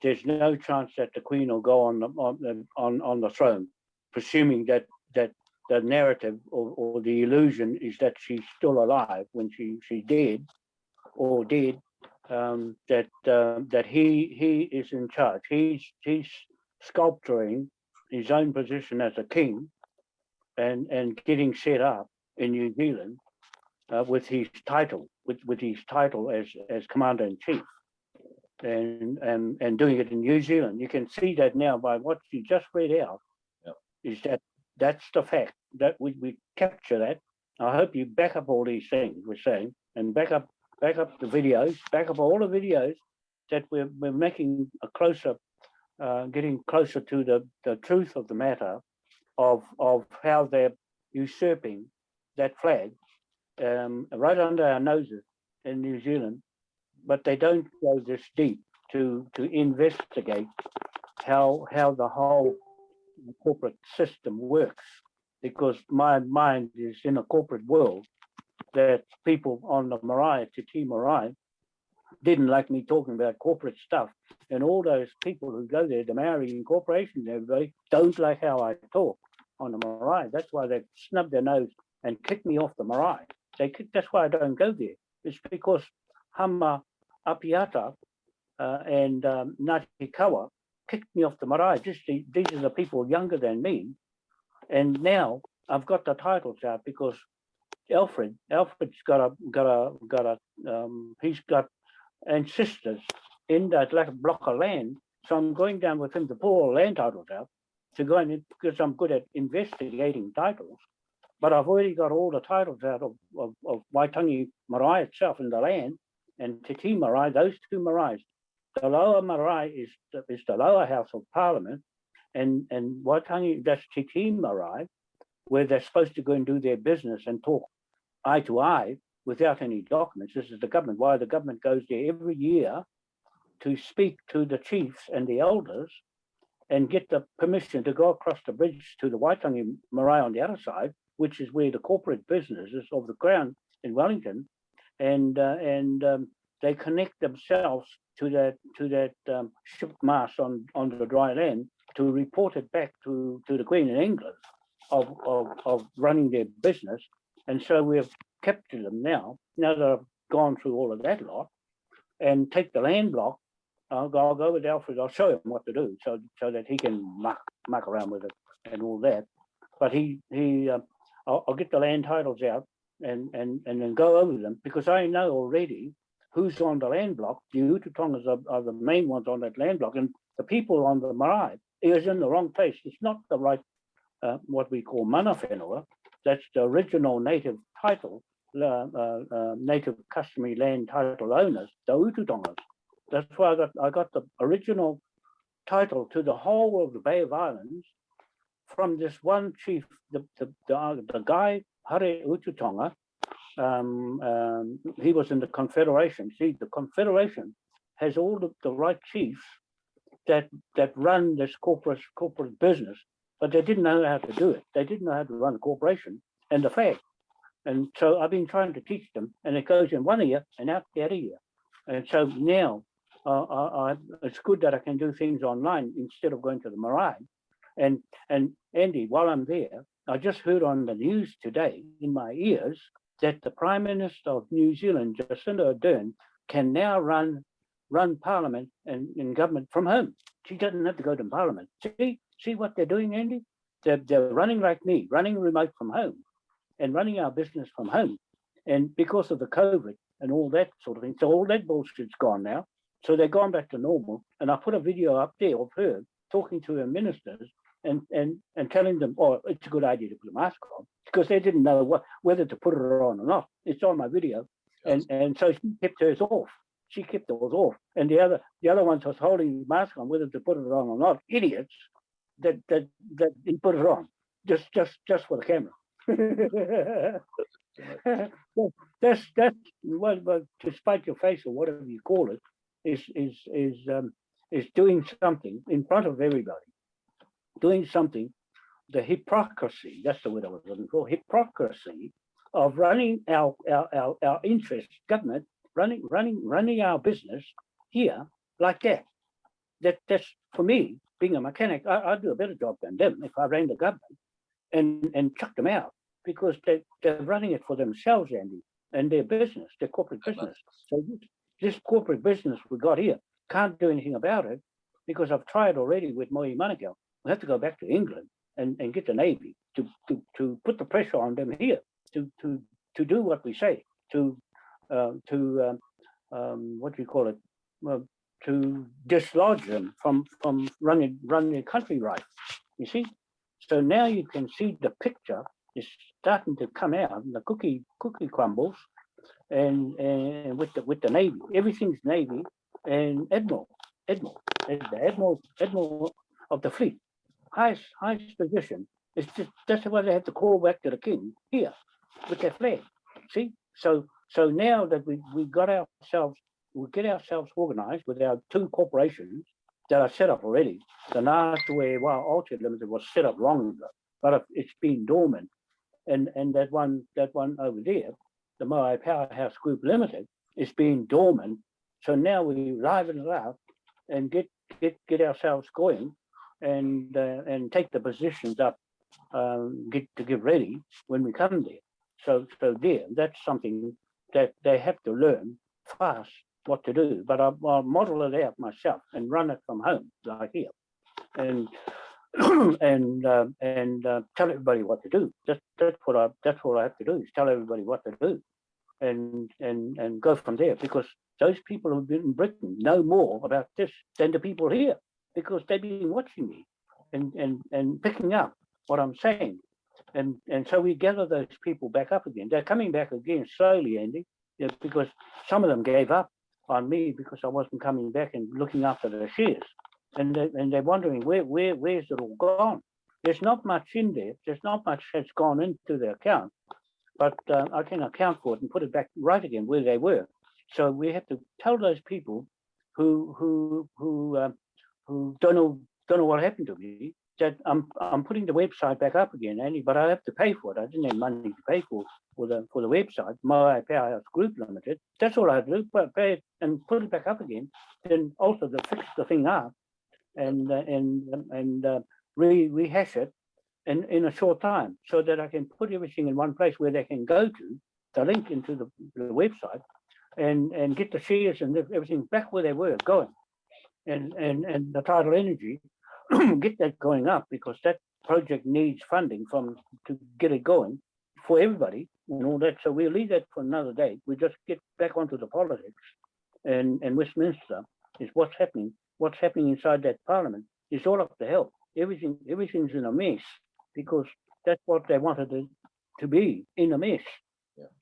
Speaker 1: there's no chance that the Queen will go on the throne, presuming that the narrative or the illusion is that she's still alive when she did, that he is in charge. He's sculpturing his own position as a king and getting set up in New Zealand with his title, with his title as Commander-in-Chief, and doing it in New Zealand. You can see that now by what you just read out.
Speaker 2: Yep.
Speaker 1: Is that's the fact that we capture that. I hope you back up all these things we're saying, and back up the videos, back up all the videos that we're making a closer, getting closer to the truth of the matter of how they're usurping that flag right under our noses in New Zealand, but they don't go this deep to investigate how the whole corporate system works, because my mind is in a corporate world that people on the marae, Te Marae, didn't like me talking about corporate stuff, and all those people who go there, the Maori incorporations, everybody, don't like how I talk on the marae. That's why they snub their nose and kick me off the marae. That's why I don't go there. It's because Hama Apiata and Ngāti Kawa kicked me off the marae. These are the people younger than me, and now I've got the titles out because Alfred's got he's got ancestors in that like block of land. So I'm going down with him to pull all land titles out to go in, because I'm good at investigating titles. But I've already got all the titles out of Waitangi Marae itself in the land, and Te Tii Marae, those two maraes. The lower marae is the lower house of parliament, and Waitangi, that's Te Tii Marae, where they're supposed to go and do their business and talk eye to eye without any documents. This is the government. Why the government goes there every year to speak to the chiefs and the elders and get the permission to go across the bridge to the Waitangi Marae on the other side, which is where the corporate business is of the Crown in Wellington, and they connect themselves to that ship mast on the dry land to report it back to the Queen in England of running their business. And so we've captured them now that I've gone through all of that lot, and take the land block. I'll go with Alfred. I'll show him what to do so that he can muck around with it and all that. But I'll get the land titles out and then go over them, because I know already who's on the land block. The Ututongas are the main ones on that land block, and the people on the marae is in the wrong place. It's not the right what we call mana whenua. That's the original native title, native customary land title owners, the Ututongas. That's why I got the original title to the whole of the Bay of Islands from this one chief, the guy Hare Ututonga. He was in the Confederation. See, the Confederation has all the right chiefs that run this corporate business, but they didn't know how to do it. They didn't know how to run a corporation and the fact. And so I've been trying to teach them, and it goes in one ear and out the other ear. And so now it's good that I can do things online instead of going to the marae. And Andy, while I'm there, I just heard on the news today in my ears that the Prime Minister of New Zealand, Jacinda Ardern, can now run Parliament and government from home. She doesn't have to go to Parliament. See what they're doing, Andy? They're running like me, running remote from home and running our business from home. And because of the COVID and all that sort of thing, so all that bullshit's gone now. So they've gone back to normal. And I put a video up there of her talking to her ministers and telling them, oh, it's a good idea to put a mask on, because they didn't know whether to put it on or not. It's on my video. Yes. And so she kept hers off. She kept those off. And the other ones was holding the mask on, whether to put it on or not. Idiots that he put it on just for the camera. That's well, to spite your face or whatever you call it, is doing something in front of everybody. Doing something, the hypocrisy, that's the word I was looking for, hypocrisy of running our interest government, running our business here like that. That's for me, being a mechanic, I'd do a better job than them if I ran the government and chuck them out, because they're running it for themselves, Andy, and their business, their corporate business. So this corporate business we got here can't do anything about it, because I've tried already with Moe Manukau. We have to go back to England and get the Navy to put the pressure on them here to do what we say, to what do you call it, to dislodge them from running the country right. You see, so now you can see the picture is starting to come out, and the cookie crumbles, and with the Navy, everything's Navy and Admiral, the Admiral of the fleet, highest position. It's just that's why they have to call back to the king here with their flag. See, so now that we get ourselves organized with our two corporations that are set up already. The Nātue Wā Alta Limited was set up long ago, but it's been dormant. And that one over there, the Moai Powerhouse Group Limited, is being dormant. So now we liven it up and get ourselves going and take the positions up, get ready when we come there. So there, that's something that they have to learn fast what to do. But I'll model it out myself and run it from home, like here, and tell everybody what to do. That's what I have to do, is tell everybody what to do, and go from there, because those people who've been in Britain know more about this than the people here, because they've been watching me and picking up what I'm saying. And so we gather those people back up again. They're coming back again slowly, Andy, because some of them gave up on me because I wasn't coming back and looking after the shares. And they're wondering, where's it all gone? There's not much in there. There's not much that's gone into the account, but I can account for it and put it back right again where they were. So we have to tell those people who don't know what happened to me, that I'm putting the website back up again, Andy, but I have to pay for it. I didn't have money to pay for the website, Moai Powerhouse Group Limited. That's all I had to do, pay it and put it back up again. Then also to fix the thing up and rehash it in a short time, so that I can put everything in one place where they can go to, the link into the website, and get the shares and everything back where they were going, and the tidal energy. Get that going up, because that project needs funding to get it going for everybody and all that. So we'll leave that for another day. We just get back onto the politics, and Westminster is what's happening inside that parliament is all up to hell. Everything's in a mess, because that's what they wanted it to be, in a mess,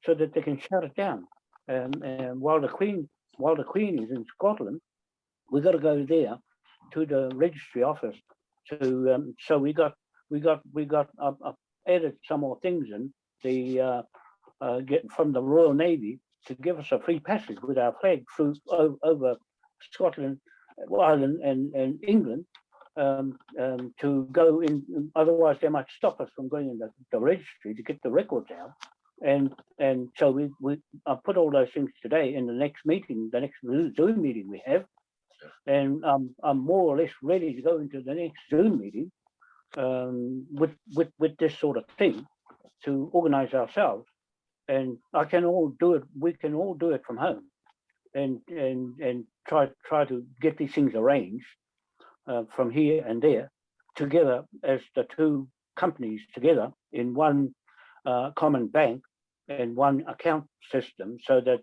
Speaker 1: so that they can shut it down. And while the Queen is in Scotland, we got to go there to the registry office to so we got added some more things in the get from the Royal Navy to give us a free passage with our flag through over Scotland, Ireland and England, to go in. Otherwise they might stop us from going in the registry to get the records out. And so we put all those things today in the next meeting, the next Zoom meeting we have. And I'm more or less ready to go into the next Zoom meeting with this sort of thing, to organize ourselves. And I can all do it. We can all do it from home, and try to get these things arranged from here and there together as the two companies together in one common bank and one account system, so that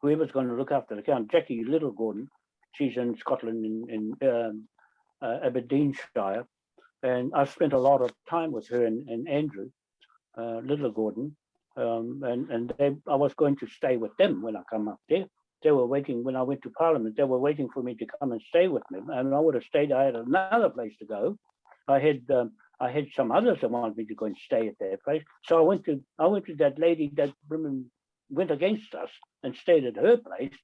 Speaker 1: whoever's going to look after the account, Jackie Little Gordon, she's in Scotland in Aberdeenshire, and I've spent a lot of time with her and Andrew Little Gordon, and I was going to stay with them when I come up there. They were waiting when I went to Parliament. They were waiting for me to come and stay with them, and I would have stayed. I had another place to go. I had some others that wanted me to go and stay at their place. So I went to that lady that went against us and stayed at her place.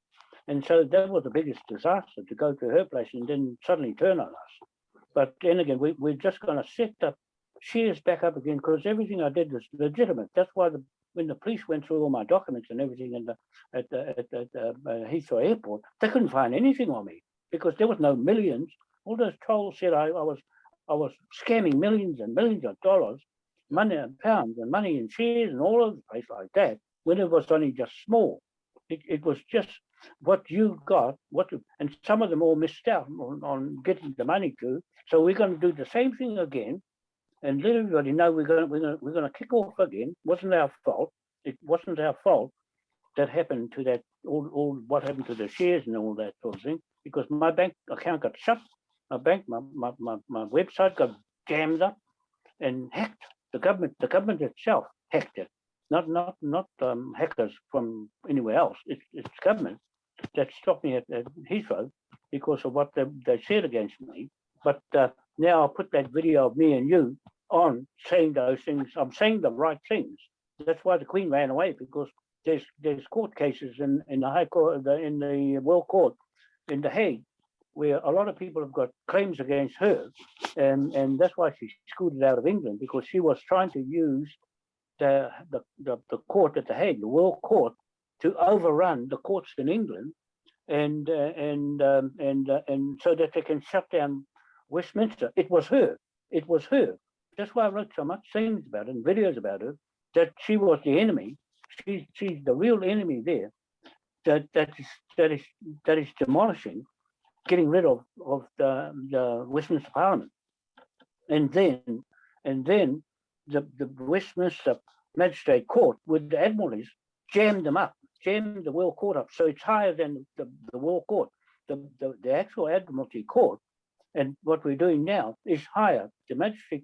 Speaker 1: And so that was the biggest disaster, to go to her place and then suddenly turn on us. But then again, we're just going to set the shares back up again, because everything I did was legitimate. That's why when the police went through all my documents and everything at the Heathrow Airport, they couldn't find anything on me because there was no millions. All those trolls said I was scamming millions and millions of dollars, money and pounds and money in shares and all over the place like that, when it was only just small. It was just what you got, and some of them all missed out on getting the money to. So we're going to do the same thing again, and let everybody know we're going to kick off again. It wasn't our fault. It wasn't our fault that happened to that all what happened to the shares and all that sort of thing, because my bank account got shut. My website got jammed up and hacked. The government itself hacked it. Not hackers from anywhere else. It's government that stopped me at Heathrow because of what they said against me. But now I'll put that video of me and you on saying those things. I'm saying the right things. That's why the Queen ran away, because there's court cases in the High Court, in the World Court in The Hague, where a lot of people have got claims against her, and that's why she scooted out of England, because she was trying to use the court at The Hague, the World Court, to overrun the courts in England, and so that they can shut down Westminster. It was her. That's why I wrote so much things about it and videos about her, that she was the enemy. She's the real enemy there. That is demolishing, getting rid of the Westminster Parliament, and then the Westminster Magistrate Court with the Admiral jammed the World Court up, so it's higher than the World Court, the actual Admiralty Court. And what we're doing now is higher. The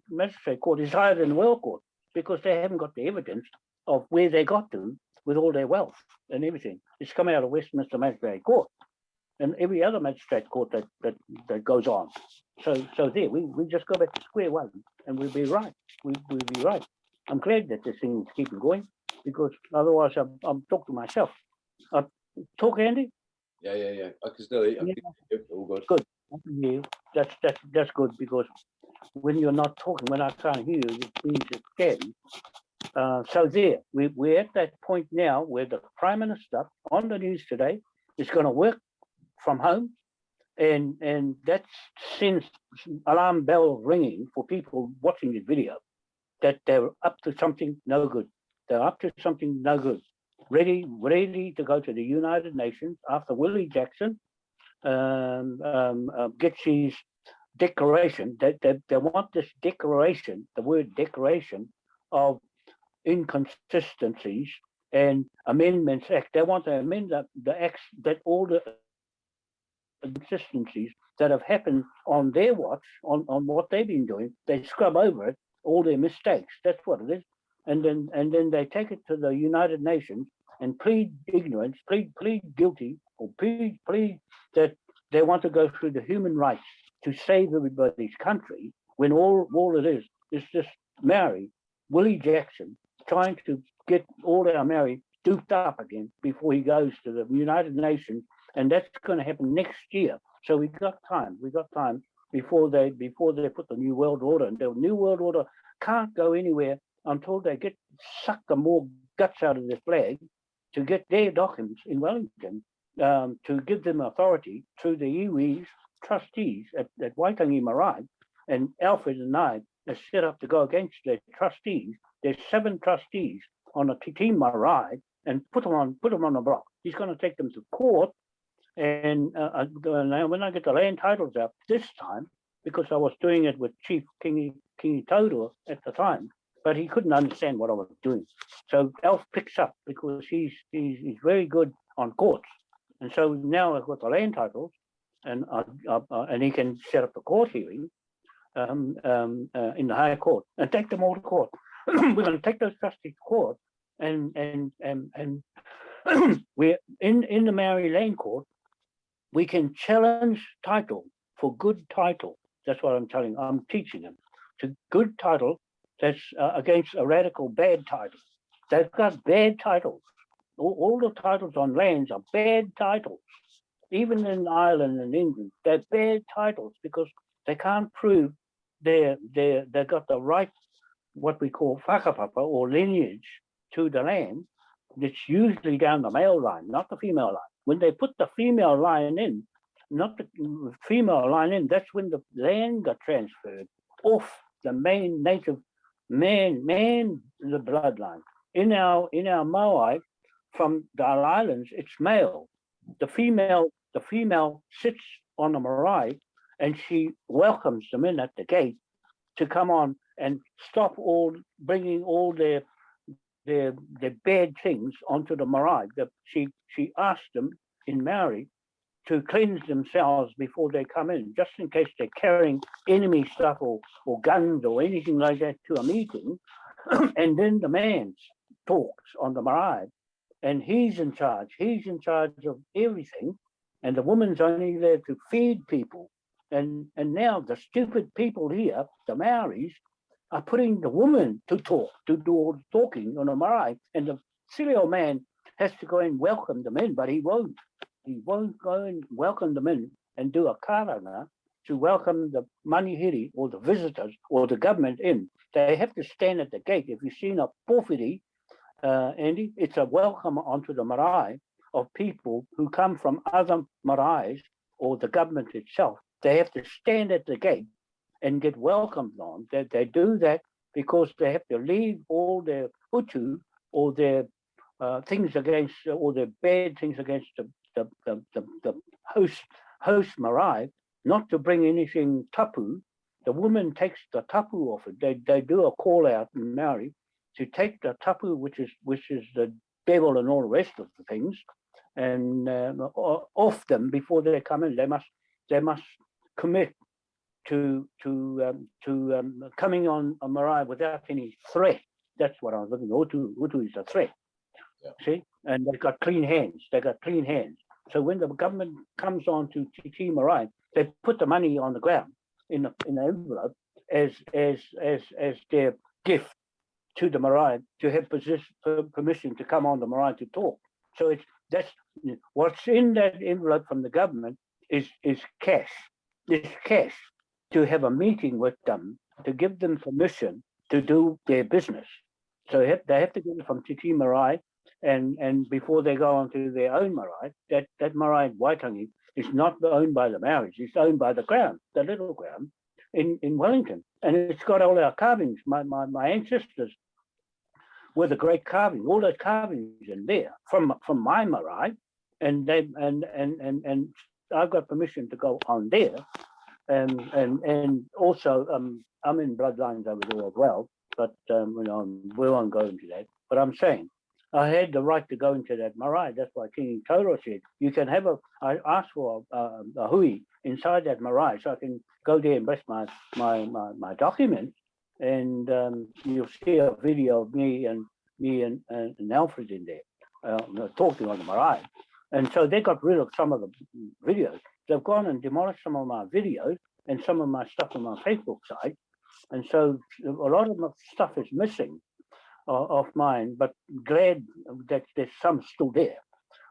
Speaker 1: Magistrate Court is higher than the World Court, because they haven't got the evidence of where they got to with all their wealth and everything. It's come out of Westminster Magistrate Court and every other magistrate court that goes on. So there, we just go back to square one, and we'll be right. We'll be right. I'm glad that this thing is keeping going, because otherwise I'm talking to myself. Talk, Andy?
Speaker 2: Yeah. I can still eat. All good.
Speaker 1: Good. I can hear you. That's good, because when you're not talking, when I can't hear you, it means it's scary. So there, we're at that point now where the Prime Minister on the news today is going to work from home, and that sends alarm bells ringing for people watching this video, that they're up to something no good. They're up to something no good. Ready to go to the United Nations after Willie Jackson gets his declaration. They want this declaration, the word declaration of inconsistencies and Amendments Act. They want to amend the acts, that all the inconsistencies that have happened on their watch, on what they've been doing, they scrub over it, all their mistakes. That's what it is. And then they take it to the United Nations and plead ignorance, plead guilty, or plead that they want to go through the human rights to save everybody's country, when all it is just Willie Jackson trying to get all our Maori duped up again before he goes to the United Nations, and that's going to happen next year. So we got time before they put the New World Order, and the New World Order can't go anywhere until they suck the more guts out of their flag to get their documents in Wellington, to give them authority through the iwi's trustees at Waitangi Marae. And Alfred and I are set up to go against the trustees. There's 7 trustees on a team Marae, and put them on the block. He's going to take them to court, and when I get the land titles out this time, because I was doing it with Chief Kingi Todor at the time, but he couldn't understand what I was doing. So Alf picks up, because he's very good on courts, and so now I've got the land titles, and he can set up a court hearing in the High Court and take them all to court. We're going to take those trustees to court, and we're in the Maori Land Court. We can challenge title for good title. That's what I'm teaching them. To good title that's against a radical bad title. They've got bad titles. All the titles on lands are bad titles. Even in Ireland and England, they're bad titles, because they can't prove they've got the right, what we call whakapapa, or lineage, to the land, it's usually down the male line, not the female line. When they put the female line in, not the female line in, that's when the land got transferred off the main native man, the bloodline. In our Maui, from the islands, it's male. The female sits on the marae and she welcomes them in at the gate to come on and stop bringing all their bad things onto the marae. She asked them in Maori to cleanse themselves before they come in, just in case they're carrying enemy stuff or guns or anything like that to a meeting. And then the man talks on the marae, and he's in charge. He's in charge of everything, and the woman's only there to feed people. And now the stupid people here, the Maoris, are putting the woman to talk, to do all the talking on the marae, and the silly old man has to go and welcome them in, but he won't. He won't go and welcome them in and do a karanga to welcome the manihiri or the visitors or the government in. They have to stand at the gate. If you've seen a porphyry, Andy, it's a welcome onto the marae of people who come from other maraes or the government itself. They have to stand at the gate and get welcomed on. They do that because they have to leave all their utu or their things against, or their bad things against the host marae, not to bring anything tapu. The woman takes the tapu off it. They do a call out in Maori to take the tapu, which is the devil and all the rest of the things, and off them before they come in. They must commit to coming on a marae without any threat. That's what I was looking at. Utu is a threat. Yeah. See, and they've got clean hands. They got clean hands. So when the government comes on to Titi Marae, they put the money on the ground in the envelope as their gift to the marae to have permission to come on the marae to talk. So that's what's in that envelope from the government is cash. It's cash to have a meeting with them to give them permission to do their business. So they have to get it from Titi Marae, and before they go on to their own marae, that marae in Waitangi is not owned by the Maoris, it's owned by the Crown, the little Crown in Wellington. And it's got all our carvings. My ancestors were the great carving, all those carvings in there from my marae, and I've got permission to go on there. And also I'm in bloodlines over there as well, but we won't go into that. But I'm saying I had the right to go into that marae. That's why King Toro said you can have I asked for a hui inside that marae, so I can go there and bless my documents, and you'll see a video of me and Alfred in there talking on the marae. And so they got rid of some of the videos. They've gone and demolished some of my videos and some of my stuff on my Facebook site. And so a lot of my stuff is missing of mine, but glad that there's some still there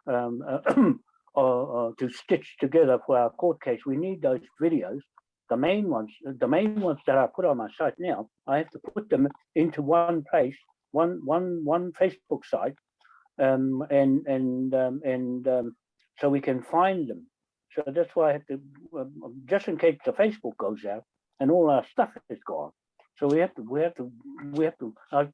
Speaker 1: to stitch together for our court case. We need those videos. The main ones that I put on my site now, I have to put them into one place, one Facebook site, so we can find them. So that's why I have to, just in case the Facebook goes out and all our stuff is gone. So we have to.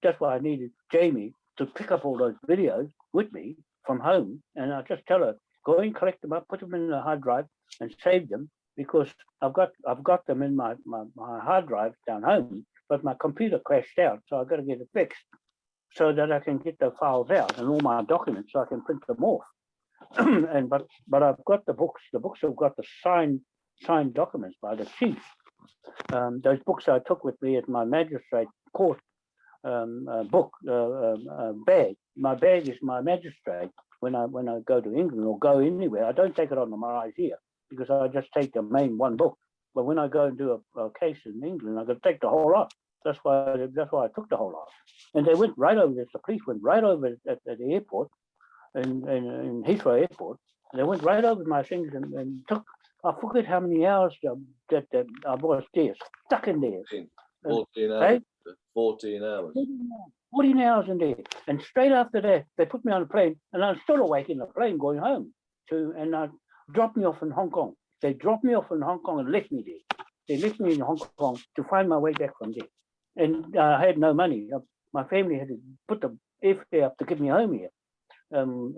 Speaker 1: That's why I needed Jamie to pick up all those videos with me from home, and I just tell her, go and collect them up, put them in the hard drive, and save them, because I've got them in my hard drive down home, but my computer crashed out, so I've got to get it fixed so that I can get the files out and all my documents, so I can print them off. But I've got the books. The books have got the signed documents by the chief. Those books I took with me at my magistrate court book bag. My bag is my magistrate when I go to England or go anywhere. I don't take it on the marae here because I just take the main one book. But when I go and do a case in England, I've got to take the whole lot. That's why I took the whole lot. And they went right over this. The police went right over at the airport, in Heathrow Airport. They went right over my things and took. I forget how many hours that I was there, stuck in there.
Speaker 2: 14 hours.
Speaker 1: Hey?
Speaker 2: 14 hours.
Speaker 1: 14 hours in there. And straight after that, they put me on a plane, and I was still awake in the plane going home. And dropped me off in Hong Kong. They dropped me off in Hong Kong and left me there. They left me in Hong Kong to find my way back from there. And I had no money. My family had to put the airfare up to get me home here from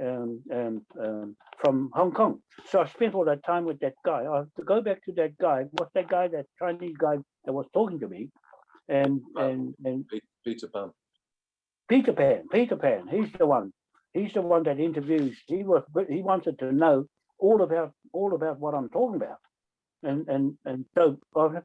Speaker 1: Hong Kong. So I spent all that time with that guy. I have to go back to that guy. What's that guy, that Chinese guy that was talking to me? And
Speaker 2: Peter Pan.
Speaker 1: Peter Pan. He's the one. He's the one that interviews. He wanted to know all about what I'm talking about. And so I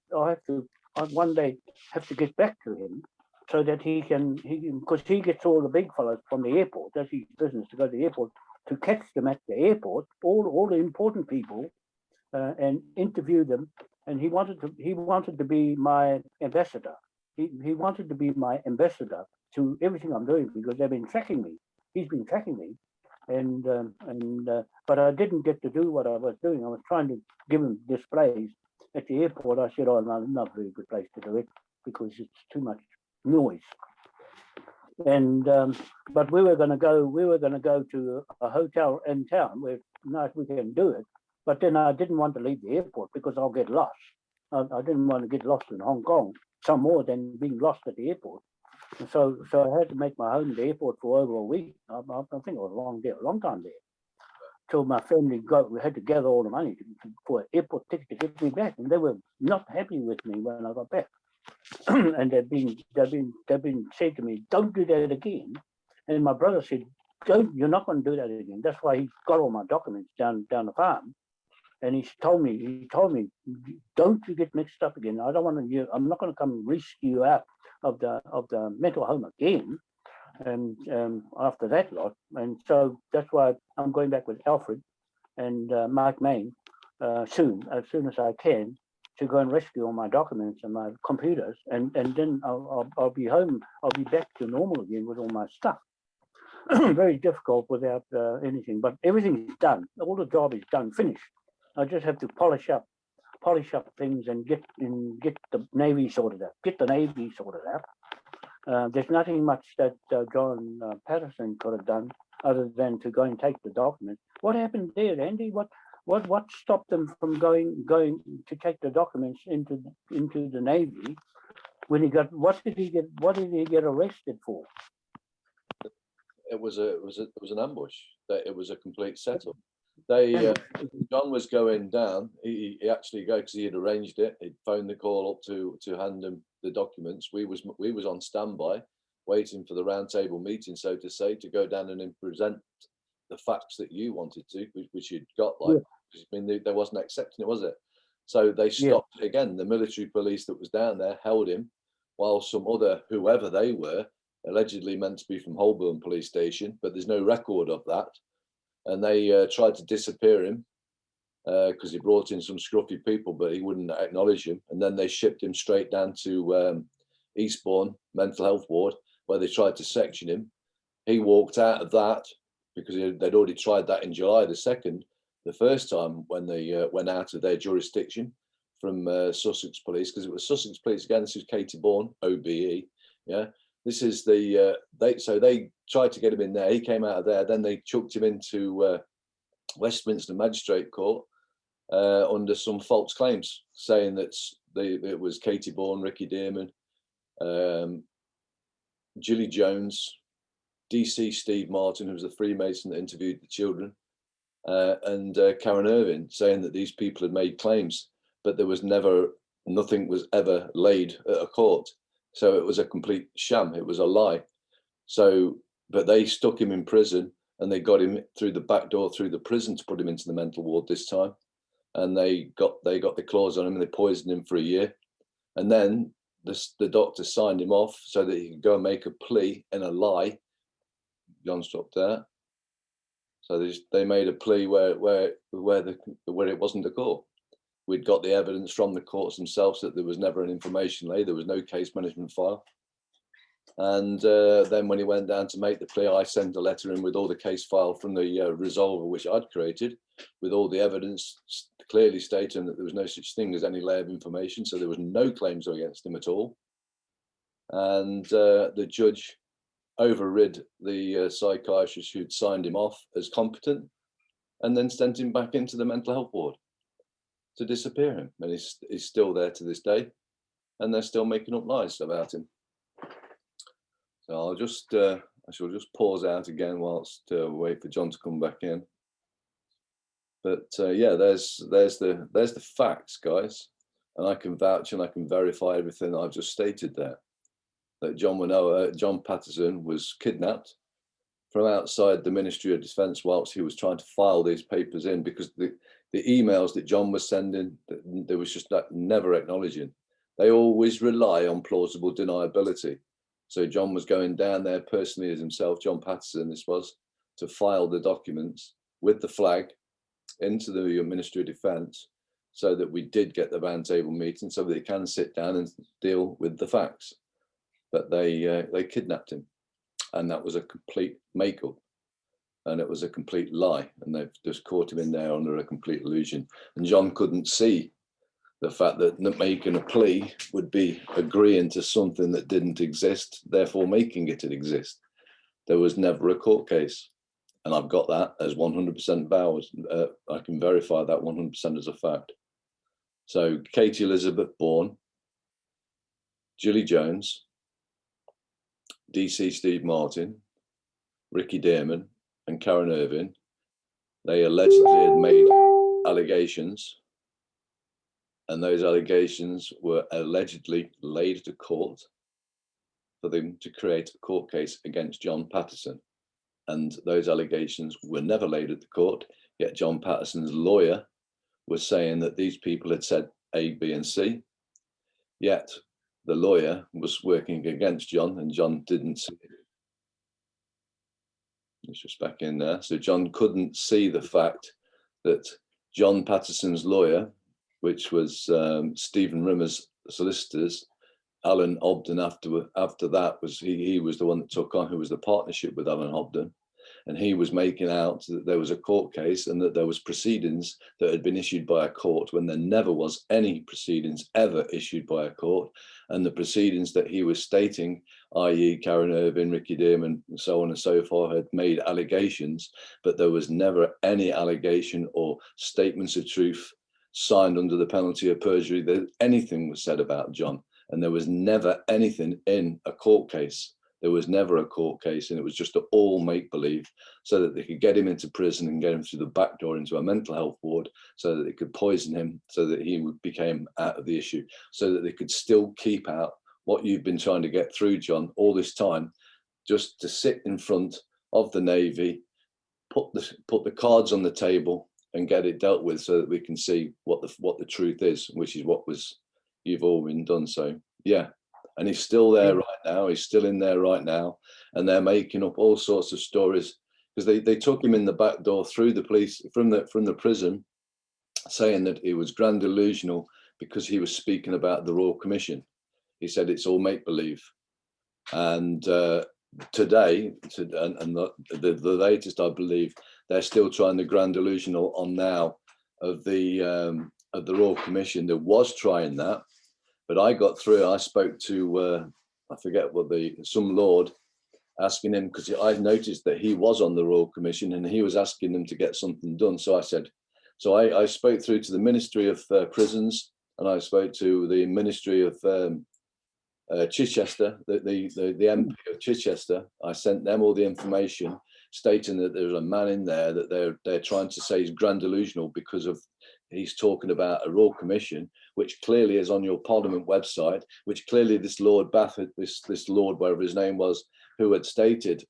Speaker 1: one day have to get back to him so that he can, because he gets all the big fellows from the airport. That's his business, to go to the airport, to catch them at the airport, all the important people, and interview them. And he wanted to be my ambassador. He wanted to be my ambassador to everything I'm doing, because they've been tracking me. He's been tracking me, but I didn't get to do what I was doing. I was trying to give him displays at the airport. I said, "Oh, no, not a very good place to do it because it's too much noise." And but we were going to go to a hotel in town where night we can do it. But then I didn't want to leave the airport because I'll get lost. I didn't want to get lost in Hong Kong, some more than being lost at the airport. So I had to make my home at the airport for over a week. I think it was a long time there. Till my family we had to gather all the money for an airport ticket to get me back, and they were not happy with me when I got back. And they've been said to me, "Don't do that again." And my brother said, "You're not going to do that again." That's why he got all my documents down the farm. And he told me, "Don't you get mixed up again. I don't want to. I'm not going to come rescue you out of the mental home again." And after that lot, and so that's why I'm going back with Alfred and Mark Main as soon as I can, to go and rescue all my documents and my computers, and then I'll be home. I'll be back to normal again with all my stuff. Very difficult without anything, but everything's done. All the job is done, finished. I just have to polish up things and get the Navy sorted out. There's nothing much that John Patterson could have done other than to go and take the documents. What happened there, Andy? What stopped them from going to take the documents into the Navy when he got? What did he get arrested for?
Speaker 2: It was an ambush. It was a complete setup. John was going down. He actually go because he had arranged it. He'd phoned the call up to hand him the documents. We was on standby, waiting for the round table meeting, so to say, to go down and then present the facts that you wanted to, which you'd got. Like, I mean, they wasn't accepting it, was it? So they stopped again. The military police that was down there held him, while some other, whoever they were, allegedly meant to be from Holborn Police Station, but there's no record of that. And they tried to disappear him because he brought in some scruffy people, but he wouldn't acknowledge him. And then they shipped him straight down to Eastbourne Mental Health Ward, where they tried to section him. He walked out of that because they'd already tried that in July the 2nd, the first time when they went out of their jurisdiction from Sussex Police, because it was Sussex Police again. This is Katie Bourne, OBE. Yeah. This is so they tried to get him in there. He came out of there. Then they chucked him into Westminster Magistrate Court under some false claims, saying that it was Katie Bourne, Ricky Dearman, Gilly Jones, DC Steve Martin, who was the Freemason that interviewed the children, and Karen Irving, saying that these people had made claims, but nothing was ever laid at a court. So it was a complete sham. It was a lie. So, but they stuck him in prison, and they got him through the back door through the prison to put him into the mental ward this time. And they got the claws on him, and they poisoned him for a year. And then the doctor signed him off so that he could go and make a plea and a lie. John stopped there. So they made a plea where it wasn't a court. We'd got the evidence from the courts themselves that there was never an information laid. There was no case management file. And then when he went down to make the plea, I sent a letter in with all the case file from the resolver, which I'd created, with all the evidence clearly stating that there was no such thing as any layer of information. So there was no claims against him at all. And the judge overrid the psychiatrist who'd signed him off as competent, and then sent him back into the mental health ward to disappear him. And he's still there to this day, and they're still making up lies about him. So I'll just I shall just pause out again whilst wait for John to come back in. But yeah, there's the facts, guys, and I can vouch and I can verify everything I've just stated there. That John Patterson was kidnapped from outside the Ministry of Defence whilst he was trying to file these papers in, because the emails that John was sending, there was just never acknowledging. They always rely on plausible deniability. So John was going down there personally as himself, John Patterson this was, to file the documents with the flag into the Ministry of Defence, so that we did get the round table meeting, so that they can sit down and deal with the facts. But they kidnapped him, and that was a complete make-up, and it was a complete lie, and they've just caught him in there under a complete illusion. And John couldn't see the fact that making a plea would be agreeing to something that didn't exist, therefore making it exist. There was never a court case, and I've got that as 100% vowed. I can verify that 100% as a fact. So Katie Elizabeth Bourne, Julie Jones, DC Steve Martin, Ricky Dearman, and Karen Irving, they allegedly had made allegations, and those allegations were allegedly laid to court for them to create a court case against John Patterson. And those allegations were never laid at the court, yet John Patterson's lawyer was saying that these people had said A, B, and C, yet the lawyer was working against John, and John didn't see it. It's just back in there. So John couldn't see the fact that John Patterson's lawyer, which was Stephen Rimmer's solicitors, Alan Hobden after that was he was the one that took on, who was the partnership with Alan Hobden, and he was making out that there was a court case and that there was proceedings that had been issued by a court when there never was any proceedings ever issued by a court, and the proceedings that he was stating, i.e. Karen Irving, Ricky Dearman, and so on and so forth, had made allegations, but there was never any allegation or statements of truth signed under the penalty of perjury that anything was said about John. And there was never anything in a court case. There was never a court case, and it was just all make-believe, so that they could get him into prison and get him through the back door into a mental health ward, so that they could poison him, so that he became out of the issue, so that they could still keep out what you've been trying to get through, John, all this time, just to sit in front of the Navy, put the cards on the table and get it dealt with, so that we can see what the truth is, which is what you've all been done. So yeah, and he's still there right now. He's still in there right now, and they're making up all sorts of stories, because they took him in the back door through the police from the prison, saying that it was grand delusional because he was speaking about the Royal Commission. He said it's all make believe, and today, and the latest, I believe, they're still trying the grand delusional on now of the Royal Commission. There was trying that, but I got through. I spoke to I forget what some lord, asking him, because I noticed that he was on the Royal Commission and he was asking them to get something done. So I said, I spoke through to the Ministry of Prisons, and I spoke to the Ministry of Chichester, the MP of Chichester. I sent them all the information, stating that there's a man in there that they're trying to say is grand delusional because of he's talking about a Royal Commission, which clearly is on your Parliament website, which clearly this Lord Baffert, this Lord, whatever his name was, who had stated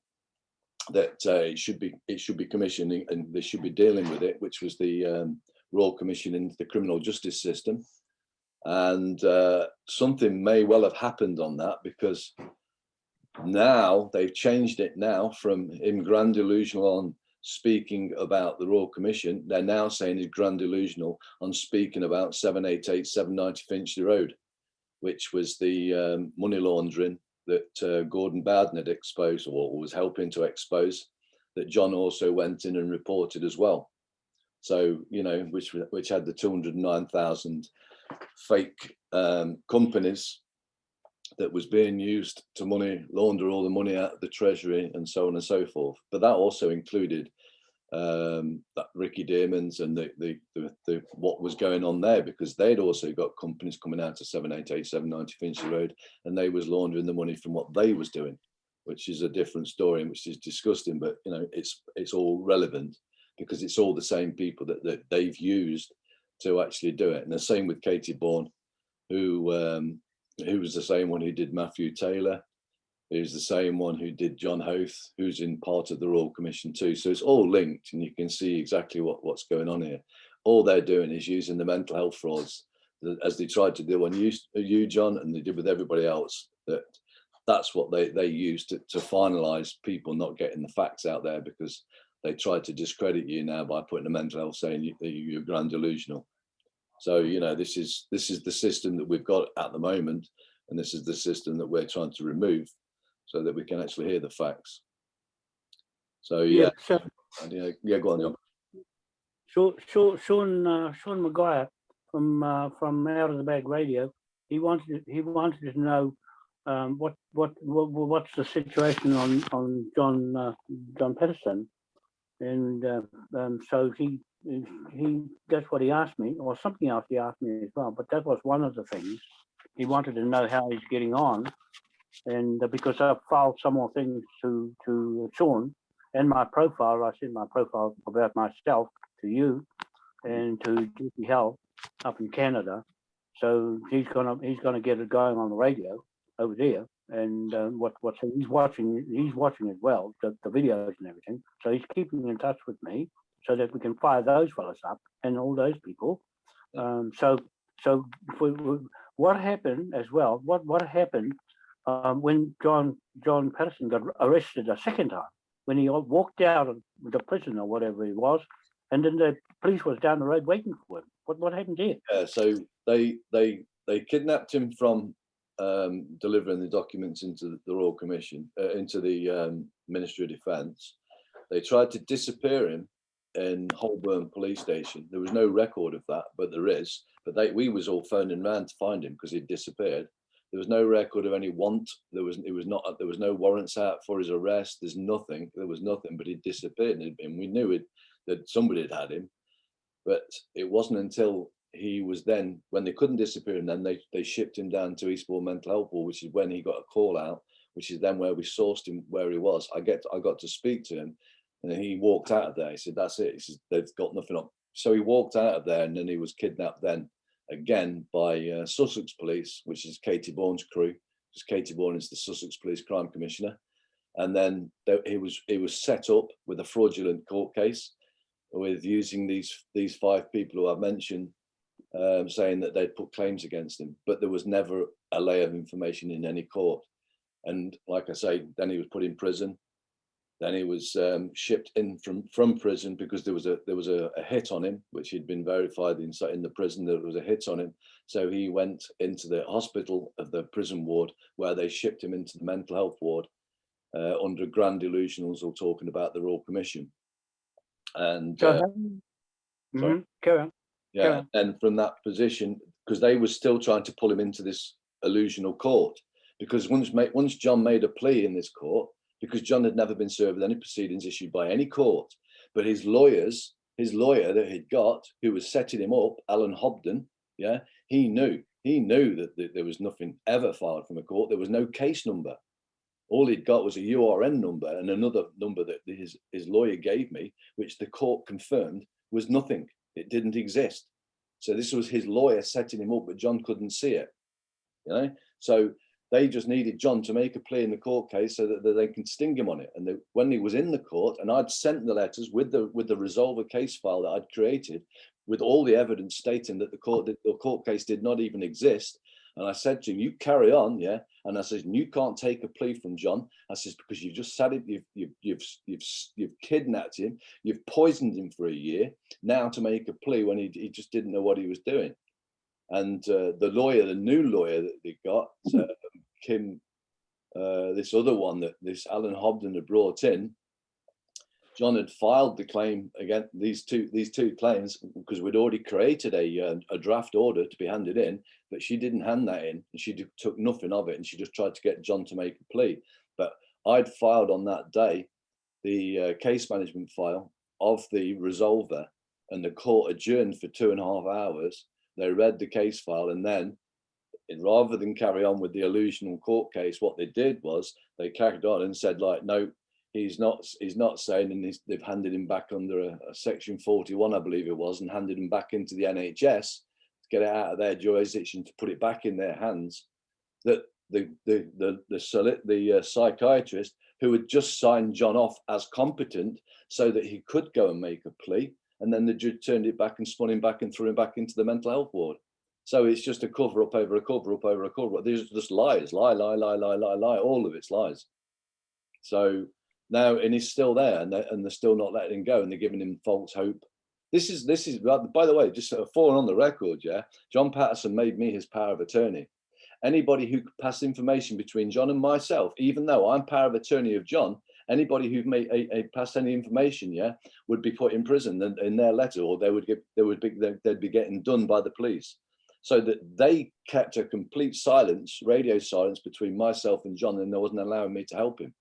Speaker 2: that it should be commissioning and they should be dealing with it, which was the Royal Commission into the criminal justice system. And something may well have happened on that, because now they've changed it now from him grand delusional on speaking about the Royal Commission. They're now saying he's grand delusional on speaking about 788 790 Finchley Road, which was the money laundering that Gordon Bowden had exposed, or was helping to expose, that John also went in and reported as well. So, you know, which had the 209,000 fake companies that was being used to launder all the money out of the treasury and so on and so forth. But that also included that Ricky Dearman's and the what was going on there, because they'd also got companies coming out to 788, 790 Finchley Road, and they was laundering the money from what they was doing, which is a different story and which is disgusting. But you know, it's all relevant because it's all the same people that they've used to actually do it. And the same with Katie Bourne, who was the same one who did Matthew Taylor, who's the same one who did John Hoth, who's in part of the Royal Commission too. So it's all linked, and you can see exactly what's going on here. All they're doing is using the mental health frauds, as they tried to do on you, John, and they did with everybody else. That's what they used to finalise people not getting the facts out there, because they tried to discredit you now by putting the mental health, saying that you're grand delusional. So, you know, this is the system that we've got at the moment, and this is the system that we're trying to remove so that we can actually hear the facts. So, yeah.
Speaker 1: So,
Speaker 2: yeah, go on, John.
Speaker 1: Sean Maguire from Out of the Bag Radio, he wanted to know what's the situation on John Patterson, and so he that's what he asked me, or something else he asked me as well. But that was one of the things he wanted to know, how he's getting on, and because I've filed some more things to Sean and my profile. I sent my profile about myself to you and to Duty Health up in Canada. So he's gonna get it going on the radio over there, and he's watching as well, the videos and everything. So he's keeping in touch with me so that we can fire those fellas up and all those people. So what happened as well? What happened when John Patterson got arrested a second time, when he walked out of the prison or whatever he was, and then the police was down the road waiting for him? What happened here?
Speaker 2: Yeah, so they kidnapped him from delivering the documents into the Royal Commission, into the Ministry of Defence. They tried to disappear him in Holborn Police Station. There was no record of that, but there is. But we was all phoning around to find him because he'd disappeared. There was no record of any want. There was no warrants out for his arrest. There's nothing. There was nothing. But he disappeared, and we knew that somebody had him. But it wasn't until he was then, when they couldn't disappear him, then they shipped him down to Eastbourne Mental Health Ward, which is when he got a call out, which is then where we sourced him where he was. I got to speak to him, and then he walked out of there. He said, "That's it." He says, "They've got nothing up." So he walked out of there, and then he was kidnapped then again by Sussex Police, which is Katie Bourne's crew, because Katie Bourne is the Sussex Police Crime Commissioner. And then he was set up with a fraudulent court case, with using these 5 people who I've mentioned, saying that they'd put claims against him, but there was never a lay of information in any court. And like I say, then he was put in prison. Then he was shipped in from prison because there was a hit on him, which had been verified in the prison. There was a hit on him, so he went into the hospital of the prison ward, where they shipped him into the mental health ward under grand delusionals, or talking about the Royal Commission. And
Speaker 1: carry on.
Speaker 2: Yeah, and from that position, because they were still trying to pull him into this illusional court, because once John made a plea in this court, because John had never been served with any proceedings issued by any court, but his lawyer that he'd got, who was setting him up, Alan Hobden, yeah, he knew that there was nothing ever filed from a court. There was no case number. All he'd got was a URN number and another number that his lawyer gave me, which the court confirmed was nothing. It didn't exist. So this was his lawyer setting him up, but John couldn't see it. You know, so they just needed John to make a plea in the court case so that they can sting him on it. And when he was in the court, and I'd sent the letters with the resolver case file that I'd created, with all the evidence stating that the court case did not even exist. And I said to him, "You carry on, yeah." And I said, "You can't take a plea from John." I says, "Because you've just said it. You've kidnapped him. You've poisoned him for a year. Now to make a plea when he just didn't know what he was doing." And the new lawyer that they got, Kim, this other one that this Alan Hobden had brought in, John had filed the claim against these two claims because we'd already created a draft order to be handed in, but she didn't hand that in, and she took nothing of it, and she just tried to get John to make a plea. But I'd filed on that day the case management file of the resolver, and the court adjourned for 2.5 hours. They read the case file, and then, rather than carry on with the illusional court case, what they did was they carried on and said, like, no, he's not saying, and they've handed him back under a section 41, I believe it was, and handed him back into the NHS to get it out of their jurisdiction, to put it back in their hands. That the psychiatrist who had just signed John off as competent so that he could go and make a plea, and then the judge turned it back and spun him back and threw him back into the mental health ward. So it's just a cover up over a cover up over a cover up. These are just lies, lie, all of it's lies. So now, and he's still there, and they're still not letting him go, and they're giving him false hope. This is, by the way, just sort of falling on the record, yeah, John Patterson made me his power of attorney. Anybody who could pass information between John and myself, even though I'm power of attorney of John, anybody who made passed any information, yeah, would be put in prison in their letter, or they'd be getting done by the police. So that they kept a complete silence, radio silence between myself and John, and they wasn't allowing me to help him.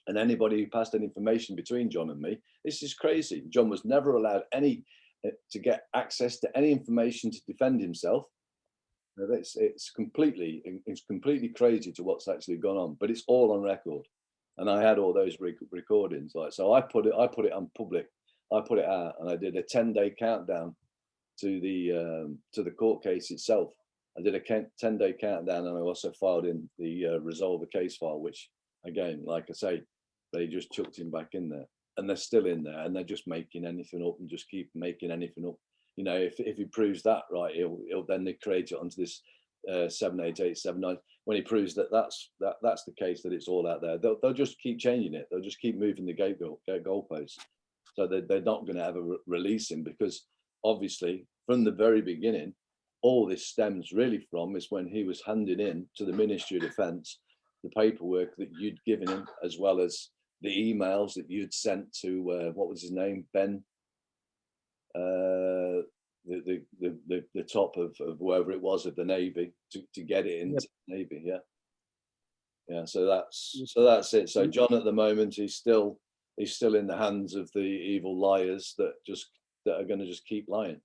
Speaker 2: And anybody who passed any information between John and me, this is crazy. John was never allowed to get access to any information to defend himself. It's completely crazy to what's actually gone on, but it's all on record, and I had all those recordings. Like, so I put it on public. I put it out, and I did a 10-day countdown to the court case itself. I did a 10-day countdown, and I also filed in the resolver case file, which, again, like I say, they just chucked him back in there, and they're still in there, and they're just making anything up and just keep making anything up. You know, if he proves that right, he'll then they create it onto this 78879. When he proves that that's the case, that it's all out there, they'll just keep changing it. They'll just keep moving the goalposts. So they're not going to ever release him, because obviously from the very beginning, all this stems really from is when he was handing in to the Ministry of Defence the paperwork that you'd given him, as well as the emails that you'd sent to what was his name, Ben. The top of whoever it was of the Navy to get it into the Navy, yeah. So that's it. So John at the moment, he's still in the hands of the evil liars that are going to just keep lying,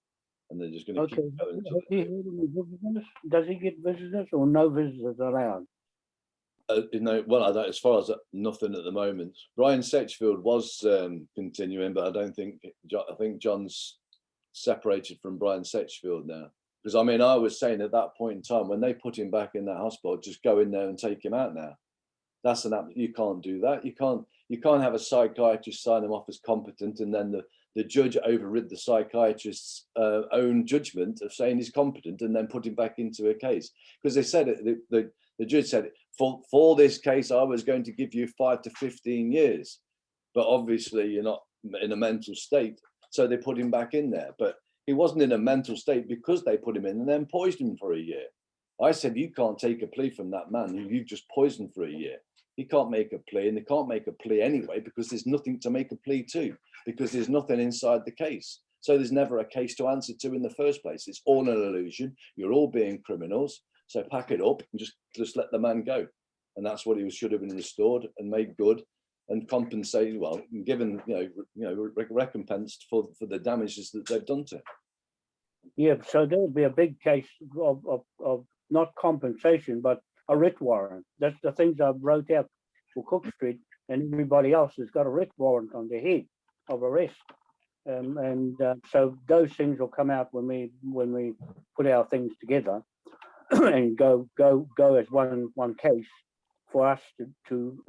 Speaker 2: and they're just going to keep going.
Speaker 1: Does he get visitors or no visitors allowed?
Speaker 2: Well, I don't, as far as nothing at the moment. Brian Setchfield was continuing, but I think John's separated from Brian Setchfield now. Because I mean, I was saying at that point in time, when they put him back in that hospital, just go in there and take him out now. You can't do that. You can't have a psychiatrist sign him off as competent, and then the judge overrid the psychiatrist's own judgment of saying he's competent, and then put him back into a case. Because they said it, the judge said, for this case, I was going to give you 5 to 15 years, but obviously you're not in a mental state. So they put him back in there, but he wasn't in a mental state because they put him in and then poisoned him for a year. I said, you can't take a plea from that man who you've just poisoned for a year. He can't make a plea, and they can't make a plea anyway, because there's nothing to make a plea to, because there's nothing inside the case. So there's never a case to answer to in the first place. It's all an illusion. You're all being criminals. So pack it up and just let the man go. And that's what he should have been restored and made good and compensated, well, given recompensed for the damages that they've done to him.
Speaker 1: Yeah, so there would be a big case of not compensation, but a writ warrant. That's the things I wrote out for Cook Street, and everybody else has got a writ warrant on their head of arrest. So those things will come out when we put our things together and go as one case for us to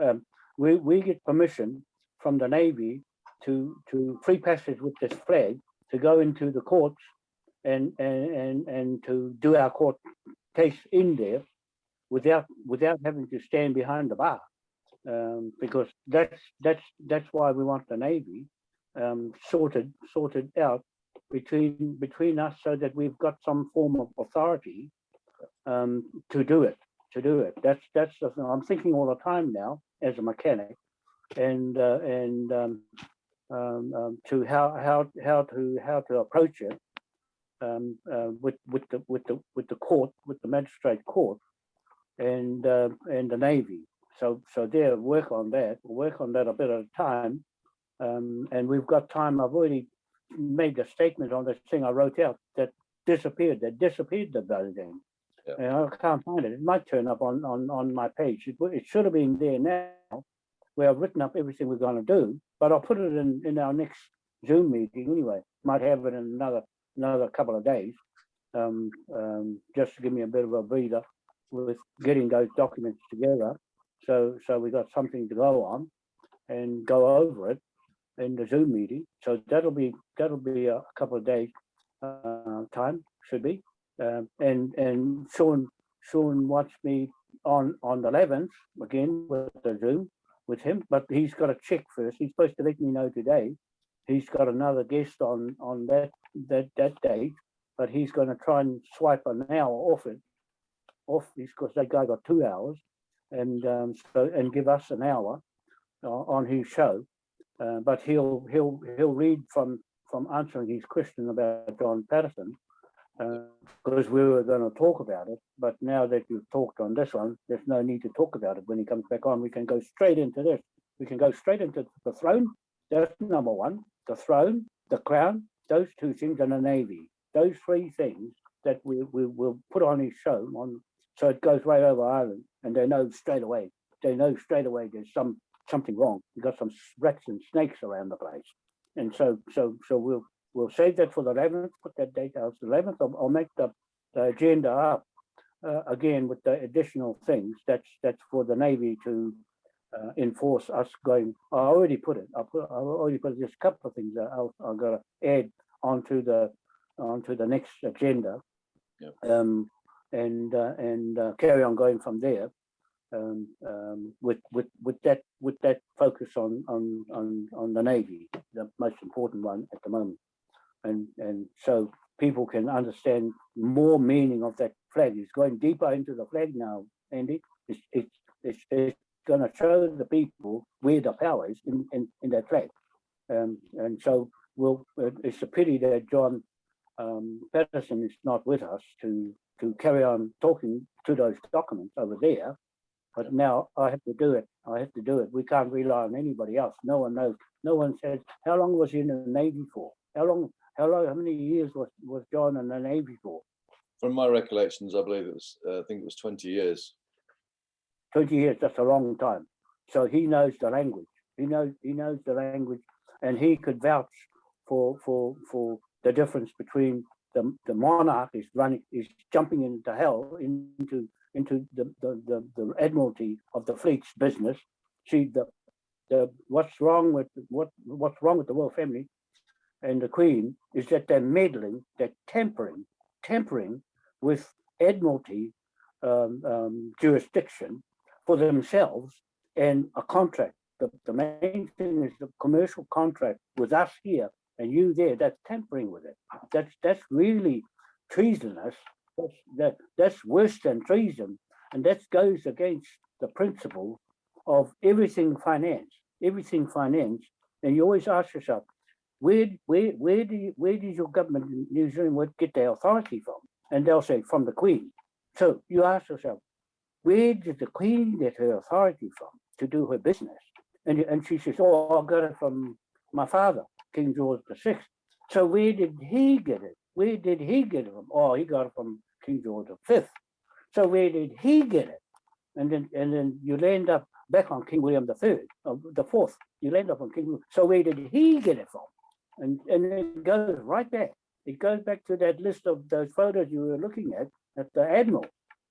Speaker 1: we get permission from the Navy to free passage with this flag to go into the courts and to do our court case in there without having to stand behind the bar, because that's why we want the Navy sorted out between us, so that we've got some form of authority to do it. That's the thing I'm thinking all the time now as a mechanic, and to how to approach it with the court, with the magistrate court, and the Navy. So there, work on that a bit at a time, and we've got time. I've already made a statement on this thing I wrote out that disappeared the bloody thing.
Speaker 2: Yeah.
Speaker 1: And I can't find it. It might turn up on my page. It should have been there now, where I've written up everything we're going to do, but I'll put it in our next Zoom meeting anyway. Might have it in another couple of days, just to give me a bit of a breather with getting those documents together. So we got something to go on and go over it in the Zoom meeting. So that'll be a couple of days time, should be. And Sean wants me on the 11th again with the Zoom with him, but he's got to check first. He's supposed to let me know today. He's got another guest on that date, but he's going to try and swipe an hour off because that guy got 2 hours, and and give us an hour on his show. But he'll read from answering his question about John Patterson, because we were going to talk about it. But now that you've talked on this one, there's no need to talk about it. When he comes back on, we can go straight into this. We can go straight into the throne. That's number one. The throne, the crown, those two things, and the Navy. Those three things that we will put on his show on, so it goes right over Ireland, and they know straight away. There's something wrong. You've got some rats and snakes around the place, and so we'll save that for the 11th. Put that date out the 11th. I'll make the agenda up again with the additional things. That's for the Navy to enforce us going. I already put it. I already put just a couple of things that I've got to add onto the next agenda.
Speaker 2: Yeah.
Speaker 1: And carry on going from there. With that focus on the Navy, the most important one at the moment, and so people can understand more meaning of that flag. It's going deeper into the flag now, Andy. It's going to show the people where the power is in that flag, and so it's a pity that John Patterson is not with us to carry on talking to those documents over there. But now I have to do it. We can't rely on anybody else. No one knows. No one says, how long was he in the Navy for? How many years was John in the Navy for?
Speaker 2: From my recollections, I believe I think it was 20 years.
Speaker 1: 20 years, that's a long time. So he knows the language. He knows the language, and he could vouch for the difference between the monarch is jumping into hell, into the admiralty of the fleet's business. See what's wrong with the royal family and the Queen is that they're meddling, they're tampering with admiralty jurisdiction for themselves and a contract. The main thing is the commercial contract with us here and you there. That's tampering with it. That's really treasonous. That's worse than treason, and that goes against the principle of everything finance. And you always ask yourself, where did your government in New Zealand get their authority from? And they'll say, from the Queen. So you ask yourself, where did the Queen get her authority from to do her business? And she says, oh, I got it from my father, King George VI. So where did he get it? Where did he get it from? Oh, he got it from King George V. So where did he get it? And then you'll end up back on King William III, the fourth. You'll end up on King. So where did he get it from? And it goes right back. It goes back to that list of those photos you were looking at the Admiral,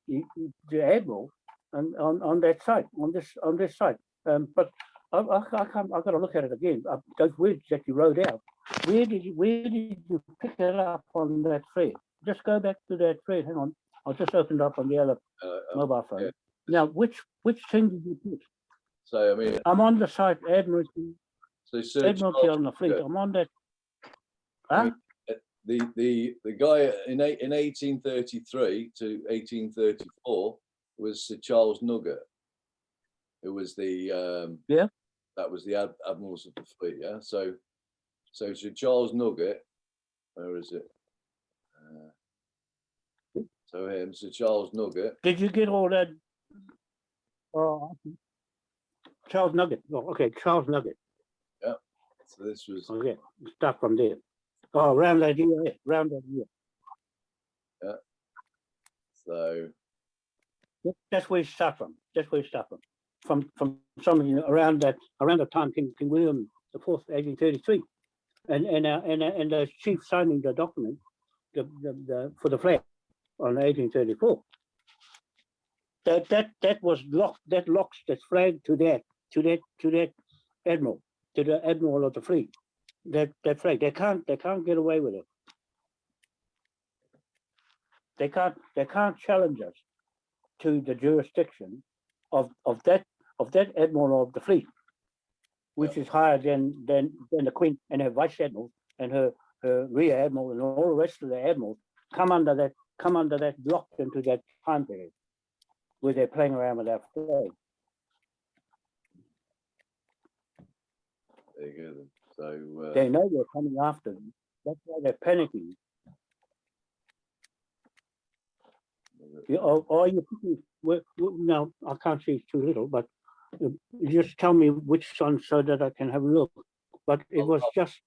Speaker 1: the Admiral, on that site, on this site. But I've got to look at it again. Those words that you wrote out. Where did you pick it up on that thread? Just go back to that thread. Hang on. I'll just open it up on the other mobile phone. Yeah. Now, which thing did you pick?
Speaker 2: So, I mean,
Speaker 1: I'm on the site Admiralty.
Speaker 2: So
Speaker 1: Admiralty on the fleet. I'm on that. Huh?
Speaker 2: I mean, the guy in 1833 to 1834 was Sir Charles Nugent, who was the that was the admirals of the fleet. Yeah. So So Sir Charles Nugent, where is it? So him, Sir Charles Nugent.
Speaker 1: Did you get all that? Oh, Charles Nugent. Oh, okay, Charles Nugent.
Speaker 2: Yeah. So this was
Speaker 1: Okay, start from there. Oh, around that year, yeah, around that year.
Speaker 2: so
Speaker 1: That's where you start from. That's where you start from. From something around the time King William the Fourth, 1833, and the chief signing the document, the for the flag on 1834. That was locked. That locks the flag to that admiral, to the admiral of the fleet. That flag. They can't get away with it. They can't challenge us to the jurisdiction of that admiral of the fleet, which is higher than the Queen and her vice admiral and her rear admiral and all the rest of the admirals come under that locked into that time period where they're playing around with our flag.
Speaker 2: there you go. Then. So
Speaker 1: They know we're coming after them. That's why they're panicking. No, I can't see, it's too little, but just tell me which one so that I can have a look. But it was just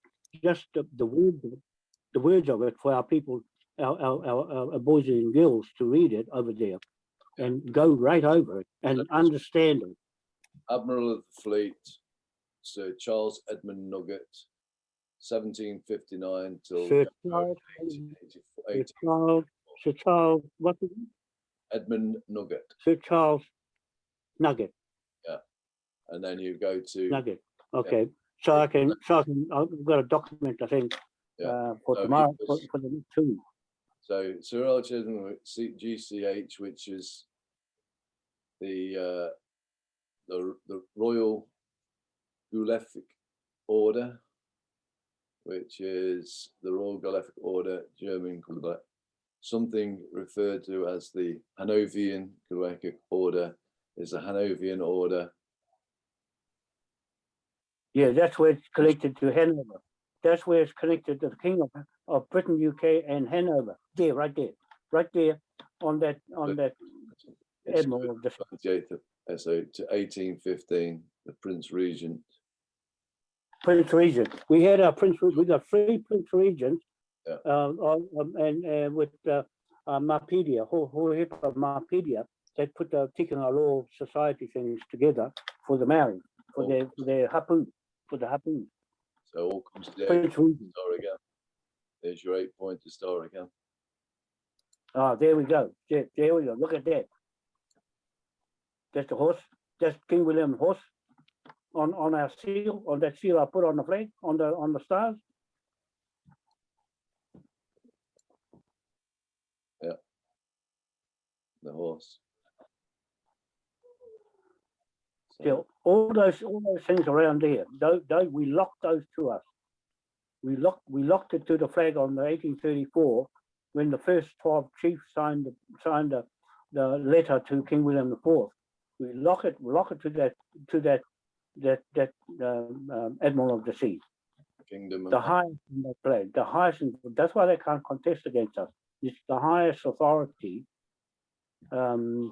Speaker 1: the words of it for our people, our boys and girls to read it over there and go right over it and understand it.
Speaker 2: Admiral of the Fleet, Sir Charles Edmund Nugent, 1759 till
Speaker 1: Sir
Speaker 2: January
Speaker 1: Charles, Sir Charles, what is it?
Speaker 2: Edmund Nugent.
Speaker 1: Sir Charles Nugent.
Speaker 2: And then you go to
Speaker 1: Nugget. Okay. So I've got a document, I think, for
Speaker 2: So
Speaker 1: tomorrow,
Speaker 2: it was-
Speaker 1: for the next 2 weeks.
Speaker 2: So Sir Roger GCH, which is the Royal Guelphic Order, which is the Royal Guelphic Order, German Guelphic, something referred to as the Hanoverian Guelphic Order is a Hanoverian order.
Speaker 1: Yeah, that's where it's connected to Hanover. That's where it's connected to the Kingdom of Britain, UK, and Hanover. There, right there, on that
Speaker 2: It's
Speaker 1: admiral of the
Speaker 2: 28th of SO to 1815, the Prince Regent.
Speaker 1: Prince Regent. We had our Prince. We got 3 Prince Regents,
Speaker 2: Yeah.
Speaker 1: and with Marpedia, whole heap of Marpedia, they put the Tikanga Law Society things together for the Maori, for their harpoon, for the harpoon.
Speaker 2: So all comes to the
Speaker 1: Prince Regent.
Speaker 2: star again. There's your 8-pointer star again.
Speaker 1: Ah, there we go. There we go. Look at that. That's the horse. That's King William horse on our seal, on that seal I put on the flag, on the stars.
Speaker 2: The horse.
Speaker 1: So all those things around there, those we locked those to us. We locked it to the flag on the 1834 when the first 12 chiefs signed the letter to King William IV. We lock it to that Admiral of the Sea.
Speaker 2: Kingdom of
Speaker 1: The highest in that flag, the highest. That's why they can't contest against us. It's the highest authority of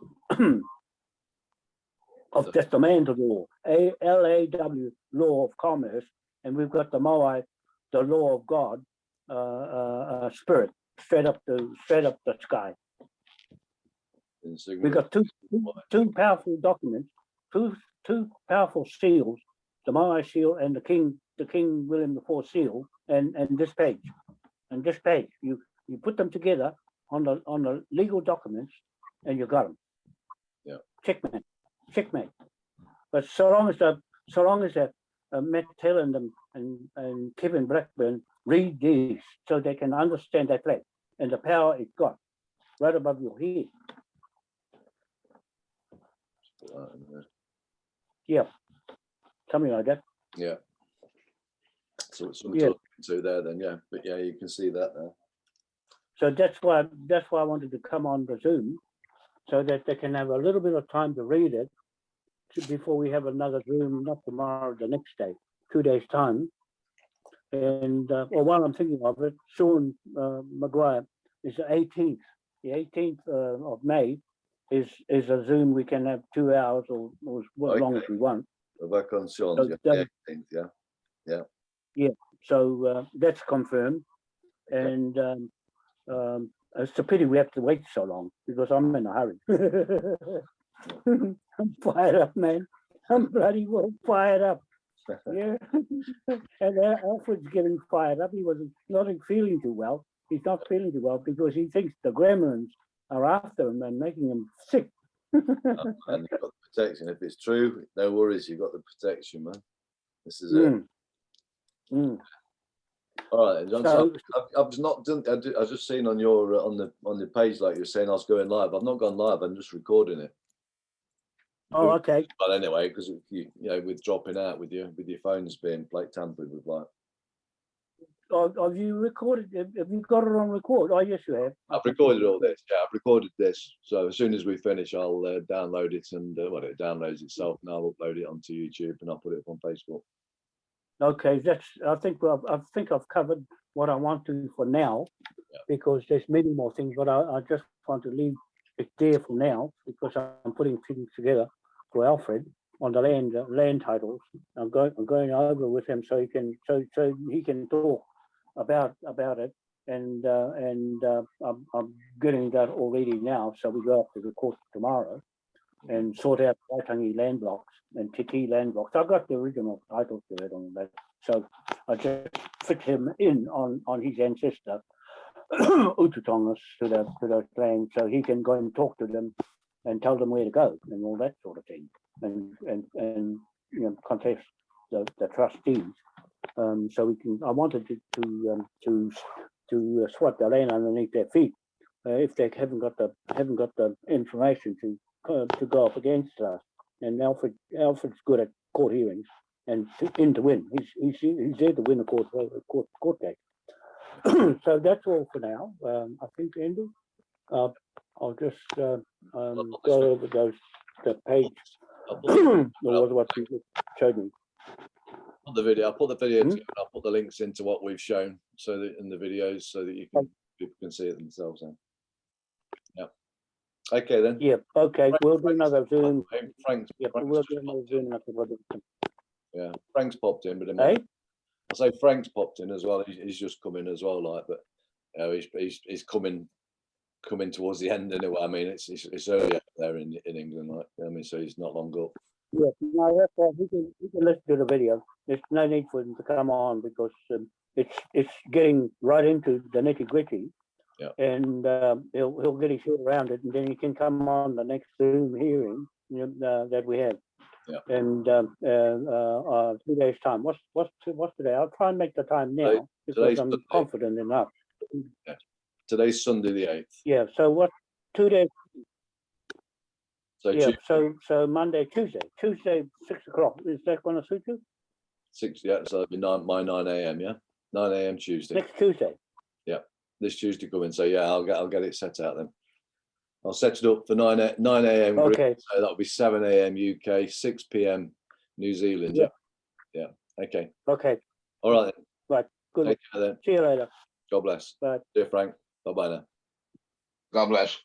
Speaker 1: just the land law, LAW, law of commerce, and we've got the Moai, the law of God, spirit, straight up the sky. We've got two powerful documents, two powerful seals, the Moai seal and the King William IV seal, and this page. And this page, you put them together on the legal documents, and you got them.
Speaker 2: Yeah.
Speaker 1: Checkmate. But so long as Matt Taylor and Kevin Blackburn read these, so they can understand that flag and the power it got right above your head. Yeah, something like that.
Speaker 2: Yeah. So it's something to look into there then, yeah. But yeah, you can see that there.
Speaker 1: So that's why I wanted to come on the Zoom, so that they can have a little bit of time to read it before we have another Zoom, not tomorrow, the next day, 2 days' time, And or while I'm thinking of it, Sean Maguire is the 18th. The 18th of May is a Zoom. We can have 2 hours or as long as we want.
Speaker 2: We're back on Sean's,
Speaker 1: So,
Speaker 2: yeah, 18th, yeah.
Speaker 1: So that's confirmed. And it's a pity we have to wait so long because I'm in a hurry. I'm fired up, man. I'm bloody well fired up. Yeah. And Alfred's getting fired up. He was not feeling too well. He's not feeling too well because he thinks the gremlins are after him and making him sick.
Speaker 2: And you've got the protection. If it's true, no worries. You've got the protection, man. This is it. All right, John. So I've not done. I've just seen on your on the page, like you're saying, I was going live. I've not gone live. I'm just recording it.
Speaker 1: Oh, okay.
Speaker 2: But anyway, because you know, with dropping out with your phones being tampered with, like.
Speaker 1: Have you recorded? Have you got it on record? Oh, yes, you have.
Speaker 2: I've recorded all this. Yeah, I've recorded this. So as soon as we finish, I'll download it, and well, it downloads itself, and I'll upload it onto YouTube, and I'll put it up on Facebook.
Speaker 1: Okay, I think I've covered what I want to for now, because there's many more things, but I just want to leave it there for now because I'm putting things together for Alfred on the land titles. I'm going over with him so he can talk about it, and I'm getting that already now. So we go up to the court tomorrow and sort out Waitangi land blocks and Titi land blocks. I've got the original titles to it on that. So I just fit him in on his ancestor, Ututongas, to those lands, so he can go and talk to them and tell them where to go and all that sort of thing, and you know, contest the trustees. So we can. I wanted to swat the land underneath their feet if they haven't got the information to go up against us. And Alfred's good at court hearings and to win. He's there to win a court case. So that's all for now. I think, Andy, I'll just go over the page what you showed me.
Speaker 2: The video. I'll put the video together, and I'll put the links into what we've shown, so that in the videos, so that people can see it themselves. Then. Yeah. Okay then.
Speaker 1: Yeah. Okay. We'll do another Zoom.
Speaker 2: Frank's.
Speaker 1: We'll do another Zoom.
Speaker 2: Yeah. Frank's popped in, but
Speaker 1: Hey?
Speaker 2: I say Frank's popped in as well. He's just come in as well, like, but you know, he's coming towards the end anyway. I mean, it's early up there in England, like, I mean, so he's not long up.
Speaker 1: Yeah, no, that's why we can listen to the video. There's no need for him to come on because it's getting right into the nitty gritty.
Speaker 2: Yeah.
Speaker 1: And he'll get his head around it, and then he can come on the next Zoom hearing that we have.
Speaker 2: Yeah.
Speaker 1: And 2 days time. What's today? I'll try and make the time now because I'm confident enough.
Speaker 2: Yeah. Today's Sunday the 8th.
Speaker 1: Yeah. So what? 2 days.
Speaker 2: So
Speaker 1: yeah.
Speaker 2: Tuesday.
Speaker 1: So Monday, Tuesday, 6 o'clock. Is that going to suit you?
Speaker 2: 6. Yeah. So it'll be 9 a.m. Yeah. 9 a.m. Tuesday.
Speaker 1: Next Tuesday.
Speaker 2: Yeah. This Tuesday coming. So yeah, I'll get it set out then. I'll set it up for 9 a.m.
Speaker 1: Okay.
Speaker 2: So that'll be 7 a.m. UK, 6 p.m. New Zealand. Yeah. Yeah. Okay.
Speaker 1: Okay.
Speaker 2: All right then.
Speaker 1: Right. Good.
Speaker 2: Take care then.
Speaker 1: See you later.
Speaker 2: God bless.
Speaker 1: Bye.
Speaker 2: Dear Frank. Bye bye now.
Speaker 3: God bless.